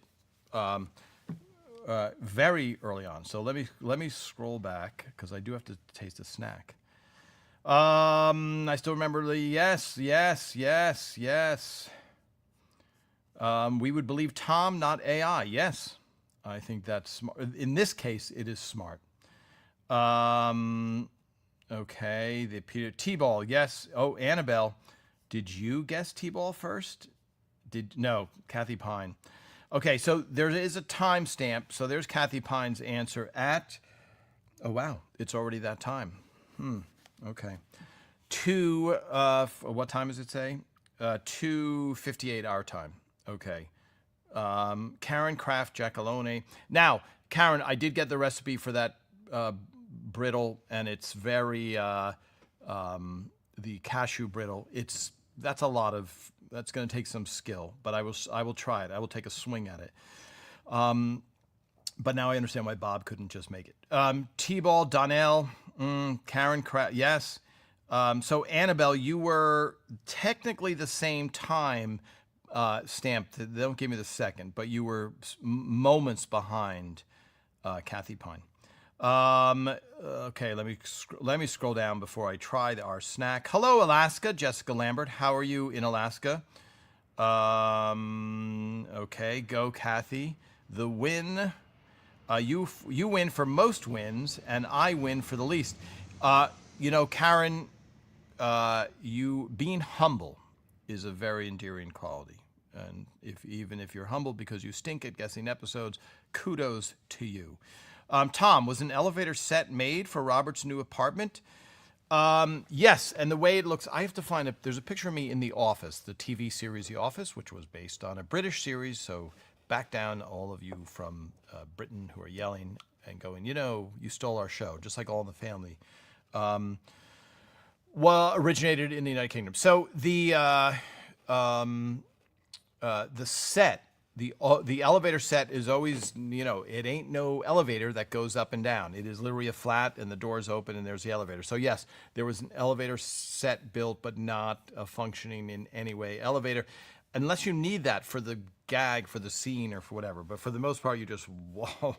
very early on. So let me scroll back because I do have to taste a snack. I still remember the yes. We would believe Tom, not AI. Yes, I think that's smart. In this case, it is smart. Okay, the Peter T-ball. Yes. Oh, Annabelle, did you guess T-ball first? No, Kathy Pine. Okay, so there is a timestamp. So there's Kathy Pine's answer at. Oh wow, it's already that time. Okay. What time does it say? 2:58 our time. Okay. Karen Kraft Giacalone. Now, Karen, I did get the recipe for that brittle, and it's very the cashew brittle. That's going to take some skill, but I will try it. I will take a swing at it. But now I understand why Bob couldn't just make it. T-ball, Donnell, Karen Kraft, yes. So Annabelle, you were technically the same time stamped. They don't give me the second, but you were moments behind Kathy Pine. Okay, let me scroll down before I try our snack. Hello, Alaska, Jessica Lambert. How are you in Alaska? Okay, go Kathy. The win. You win for most wins, and I win for the least. Karen, you being humble is a very endearing quality. And even if you're humble because you stink at guessing episodes, kudos to you. Tom, was an elevator set made for Robert's new apartment? Yes, and the way it looks, I have to find there's a picture of me in The Office, the TV series The Office, which was based on a British series, so back down all of you from Britain who are yelling and going, you stole our show, just like All in the Family. Originated in the United Kingdom. So the set, the elevator set is always, it ain't no elevator that goes up and down. It is literally a flat, and the doors open, and there's the elevator. So yes, there was an elevator set built, but not a functioning in any way elevator, unless you need that for the gag, for the scene, or for whatever. But for the most part, you just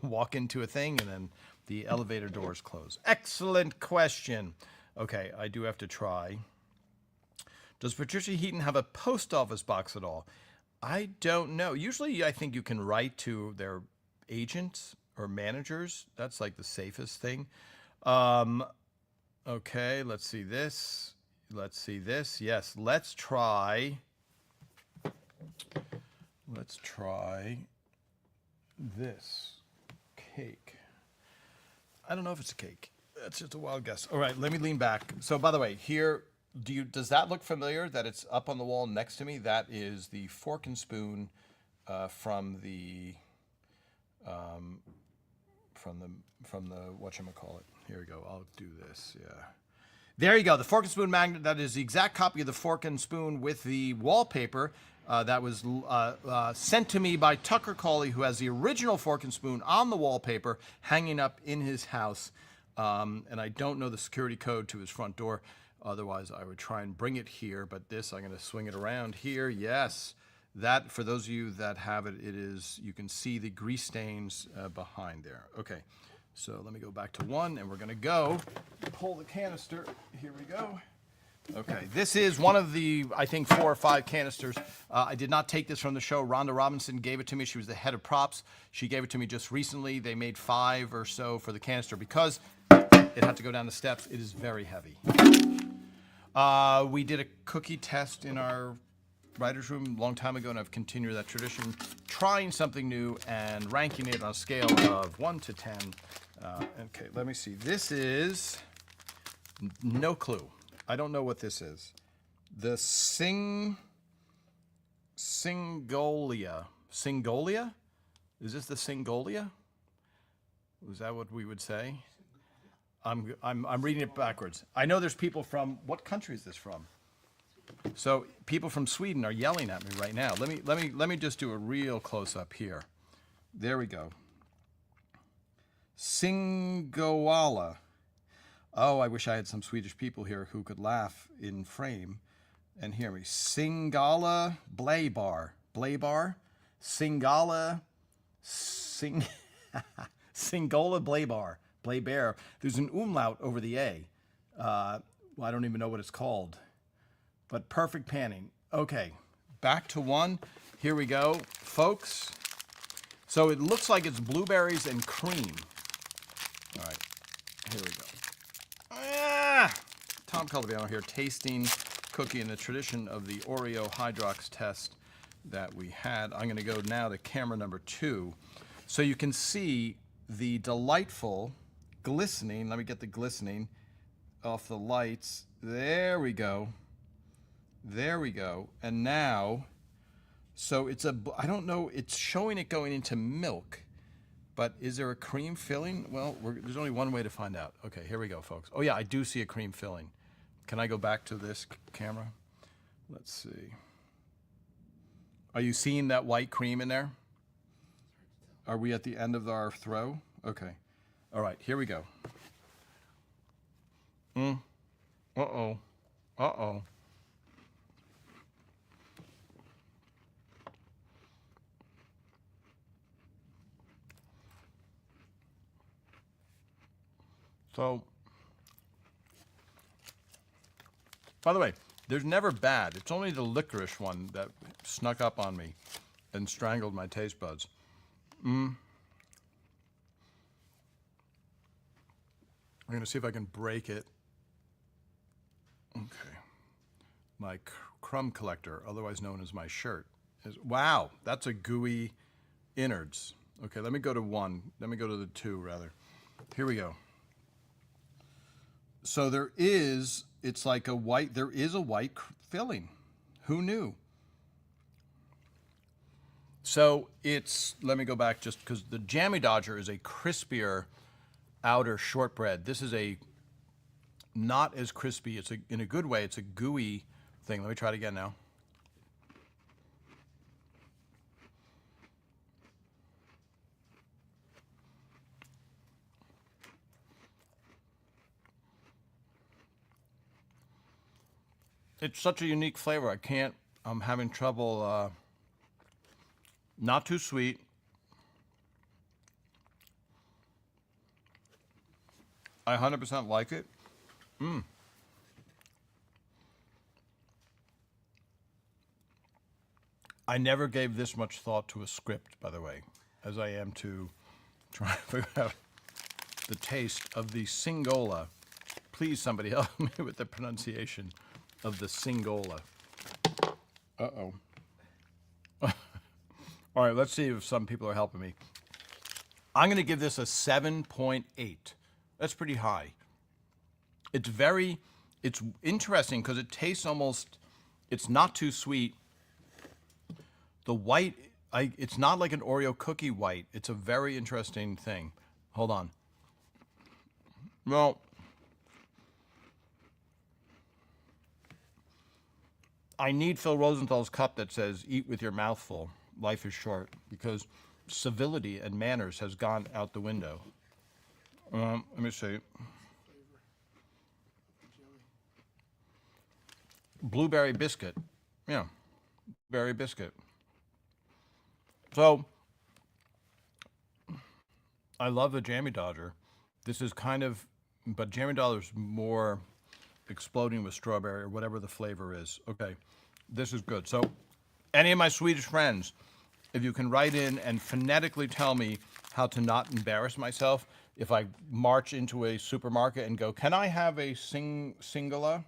walk into a thing, and then the elevator doors close. Excellent question. Okay, I do have to try. Does Patricia Heaton have a post office box at all? I don't know. Usually I think you can write to their agents or managers. That's like the safest thing. Okay, let's see this. Yes, let's try this cake. I don't know if it's a cake. That's just a wild guess. All right, let me lean back. So by the way, here, does that look familiar that it's up on the wall next to me? That is the fork and spoon from the whatchamacallit. Here we go. I'll do this. Yeah. There you go. The fork and spoon magnet. That is the exact copy of the fork and spoon with the wallpaper that was sent to me by Tucker Cawley, who has the original fork and spoon on the wallpaper hanging up in his house. And I don't know the security code to his front door. Otherwise, I would try and bring it here. But this, I'm going to swing it around here. Yes. That, for those of you that have it, you can see the grease stains behind there. Okay. So let me go back to one, and we're going to pull the canister. Here we go. Okay, this is one of the, I think, 4 or 5 canisters. I did not take this from the show. Rhonda Robinson gave it to me. She was the head of props. She gave it to me just recently. They made 5 or so for the canister because it had to go down the steps. It is very heavy. We did a cookie test in our writer's room a long time ago, and I've continued that tradition, trying something new and ranking it on a scale of 1 to 10. Okay, let me see. This is no clue. I don't know what this is. The Singolia. Singolia? Is this the Singolia? Is that what we would say? I'm reading it backwards. I know there's people from, what country is this from? So people from Sweden are yelling at me right now. Let me just do a real close up here. There we go. Singoalla. Oh, I wish I had some Swedish people here who could laugh in frame and hear me. Singala Blaybar. Blaybar? Singala. Singola Blaybar. Blaybear. There's an umlaut over the A. Well, I don't even know what it's called. But perfect panning. Okay, back to one. Here we go, folks. So it looks like it's blueberries and cream. All right, here we go. Tom Caldabiano here, tasting cookie in the tradition of the Oreo Hydrox test that we had. I'm going to go now to camera number 2. So you can see the delightful glistening. Let me get the glistening off the lights. There we go. There we go. And now, so it's I don't know, it's showing it going into milk, but is there a cream filling? Well, there's only one way to find out. Okay, here we go, folks. Oh yeah, I do see a cream filling. Can I go back to this camera? Let's see. Are you seeing that white cream in there? Are we at the end of our throw? Okay. All right, here we go. Uh-oh. Uh-oh. So, by the way, there's never bad. It's only the licorice one that snuck up on me and strangled my taste buds. I'm going to see if I can break it. Okay. My crumb collector, otherwise known as my shirt. Wow, that's a gooey innards. Okay, let me go to 1. Let me go to the 2, rather. Here we go. So there is a white filling. Who knew? So let me go back just because the Jammy Dodger is a crispier outer shortbread. This is not as crispy. In a good way, it's a gooey thing. Let me try it again now. It's such a unique flavor. I'm having trouble, not too sweet. I 100% like it. I never gave this much thought to a script, by the way, as I am to try to figure out the taste of the Singola. Please, somebody help me with the pronunciation of the Singola. Uh-oh. All right, let's see if some people are helping me. I'm going to give this a 7.8. That's pretty high. It's interesting because it tastes it's not too sweet. The white, it's not like an Oreo cookie white. It's a very interesting thing. Hold on. Well, I need Phil Rosenthal's cup that says, "Eat with your mouth full. Life is short," because civility and manners has gone out the window. Let me see. Blueberry biscuit. Yeah, berry biscuit. So, I love the Jammy Dodger. This is but Jammy Dodger's more exploding with strawberry or whatever the flavor is. Okay, this is good. So, any of my Swedish friends, if you can write in and phonetically tell me how to not embarrass myself if I march into a supermarket and go, "Can I have a Singola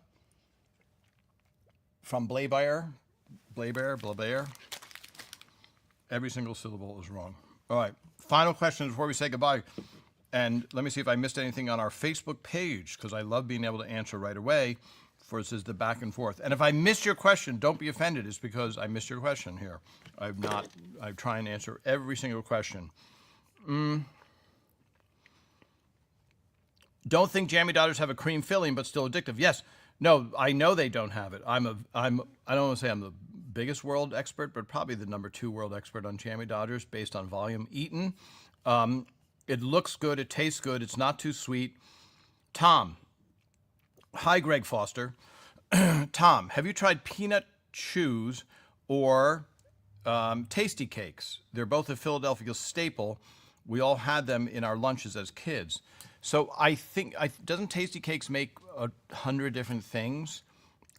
from Blaybear?" Blaybear. Every single syllable is wrong. All right, final question before we say goodbye. And let me see if I missed anything on our Facebook page, because I love being able to answer right away versus the back and forth. And if I missed your question, don't be offended. It's because I missed your question here. I try and answer every single question. Don't think Jammy Dodgers have a cream filling, but still addictive. Yes, No, I know they don't have it. I don't want to say I'm the biggest world expert, but probably the number 2 world expert on Jammy Dodgers based on volume eaten. It looks good. It tastes good. It's not too sweet. Tom. Hi, Greg Foster. Tom, have you tried peanut chews or Tasty Cakes? They're both a Philadelphia staple. We all had them in our lunches as kids. So I think, doesn't Tasty Cakes make 100 different things?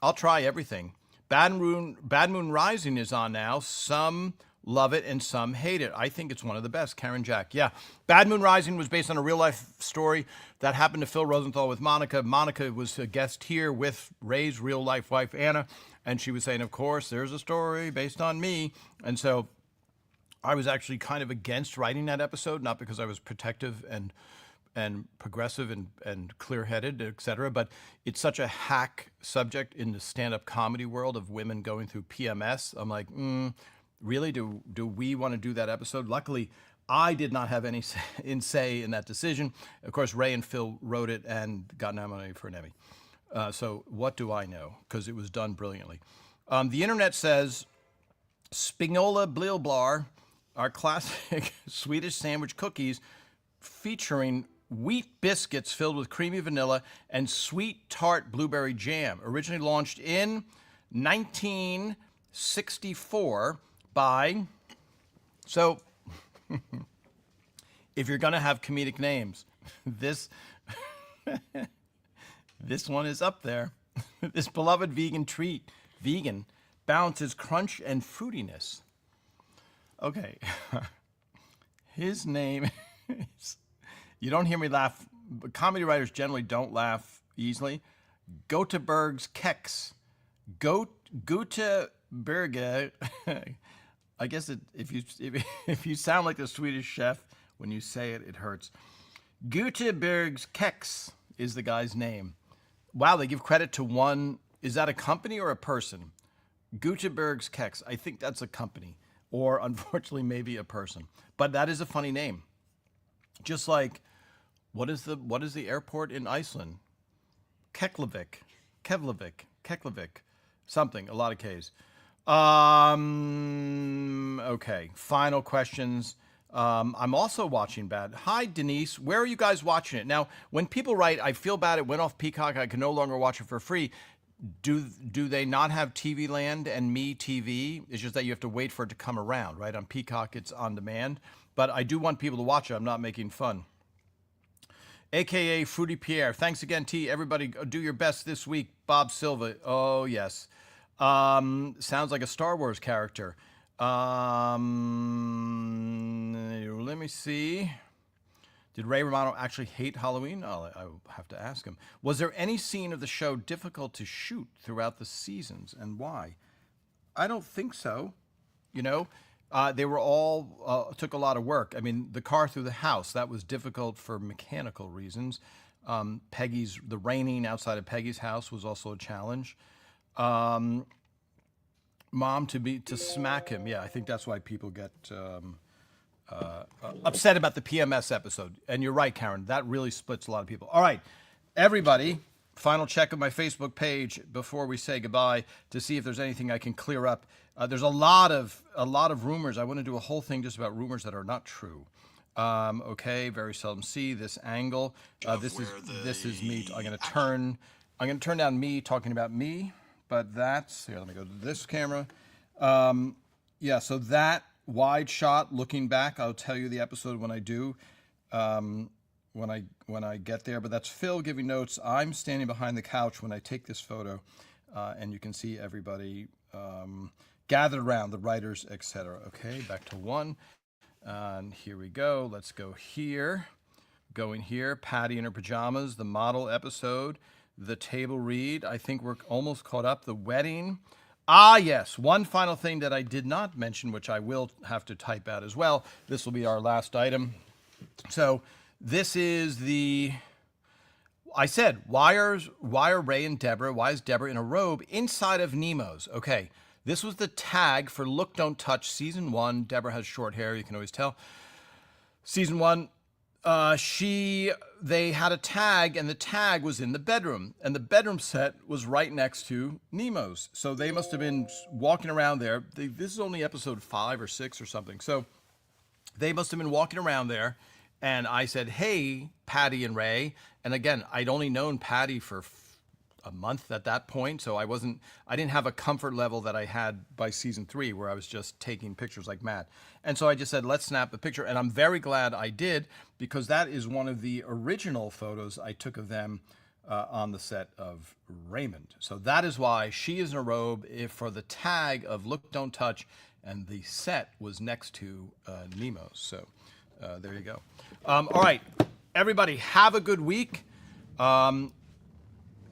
I'll try everything. Bad Moon Rising is on now. Some love it and some hate it. I think it's one of the best. Karen Jack. Yeah. Bad Moon Rising was based on a real life story that happened to Phil Rosenthal with Monica. Monica was a guest here with Ray's real life wife, Anna. And she was saying, of course, there's a story based on me. And so I was actually kind of against writing that episode, not because I was protective and progressive and clear-headed, et cetera, but it's such a hack subject in the stand-up comedy world of women going through PMS. I'm like, really? Do we want to do that episode? Luckily, I did not have any say in that decision. Of course, Ray and Phil wrote it and got nominated for an Emmy. So what do I know? Because it was done brilliantly. The internet says Spignola Blilblar are classic Swedish sandwich cookies featuring wheat biscuits filled with creamy vanilla and sweet tart blueberry jam. Originally launched in 1964 by... So, if you're going to have comedic names, this one is up there. This beloved vegan treat, vegan, balances crunch and fruitiness. Okay. His name is... You don't hear me laugh. Comedy writers generally don't laugh easily. Göteborgs Kex. Göteborg. I guess if you sound like a Swedish chef when you say it, it hurts. Göteborgs Kex is the guy's name. Wow, they give credit to one. Is that a company or a person? Göteborgs Kex. I think that's a company, or unfortunately maybe a person. But that is a funny name. Just like, what is the airport in Iceland? Keflavik, something, a lot of K's. Okay, final questions. I'm also watching Bad. Hi, Denise. Where are you guys watching it? Now, when people write, I feel bad, it went off Peacock, I can no longer watch it for free. Do they not have TV Land and Me TV? It's just that you have to wait for it to come around, right? On Peacock, it's on demand. But I do want people to watch it. I'm not making fun. AKA Fruity Pierre. Thanks again, T. Everybody, do your best this week. Bob Silva. Oh, yes. Sounds like a Star Wars character. Let me see. Did Ray Romano actually hate Halloween? I will have to ask him. Was there any scene of the show difficult to shoot throughout the seasons, and why? I don't think so. You know, they were all took a lot of work. I mean, the car through the house, that was difficult for mechanical reasons. The raining outside of Peggy's house was also a challenge. Mom to smack him. Yeah, I think that's why people get upset about the PMS episode. And you're right, Karen. That really splits a lot of people. All right, everybody. Final check of my Facebook page before we say goodbye to see if there's anything I can clear up. There's a lot of rumors. I want to do a whole thing just about rumors that are not true. Okay, very seldom see this angle. This is me. I'm going to turn down me talking about me. But that's here. Let me go to this camera. Yeah, so that wide shot looking back. I'll tell you the episode when I do. When I get there, but that's Phil giving notes. I'm standing behind the couch when I take this photo, and you can see everybody gathered around, the writers, etc. Okay, back to one, and here we go. Let's go here. Going here, Patty in her pajamas, the model episode, the table read. I think we're almost caught up. The wedding. Ah, yes. One final thing that I did not mention, which I will have to type out as well. This will be our last item. So. This is I said, why are Ray and Deborah, why is Deborah in a robe inside of Nemo's? Okay, this was the tag for Look, Don't Touch, Season 1. Deborah has short hair, you can always tell. Season 1, They had a tag, and the tag was in the bedroom, and the bedroom set was right next to Nemo's. So they must have been walking around there. This is only episode 5 or 6 or something. So they must have been walking around there, and I said, "Hey, Patty and Ray." And again, I'd only known Patty for a month at that point, so I didn't have a comfort level that I had by season 3, where I was just taking pictures like mad. And so I just said, let's snap a picture, and I'm very glad I did, because that is one of the original photos I took of them on the set of Raymond. So that is why she is in a robe, if for the tag of Look Don't Touch, and the set was next to Nemo's. So there you go. All right, everybody, have a good week.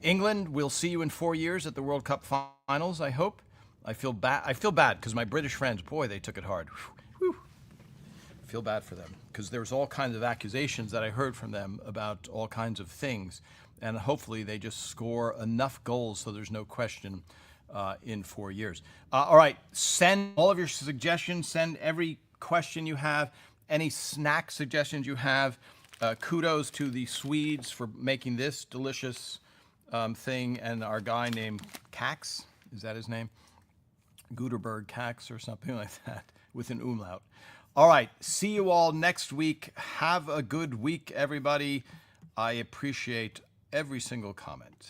England, we'll see you in 4 years at the World Cup finals, I hope. I feel bad because my British friends, boy, they took it hard. Whew. I feel bad for them because there's all kinds of accusations that I heard from them about all kinds of things. And hopefully they just score enough goals so there's no question in 4 years. All right, send all of your suggestions. Send every question you have, any snack suggestions you have. Kudos to the Swedes for making this delicious thing, and our guy named Cax, is that his name? Guterberg Cax or something like that, with an umlaut. All right, see you all next week. Have a good week, everybody. I appreciate every single comment.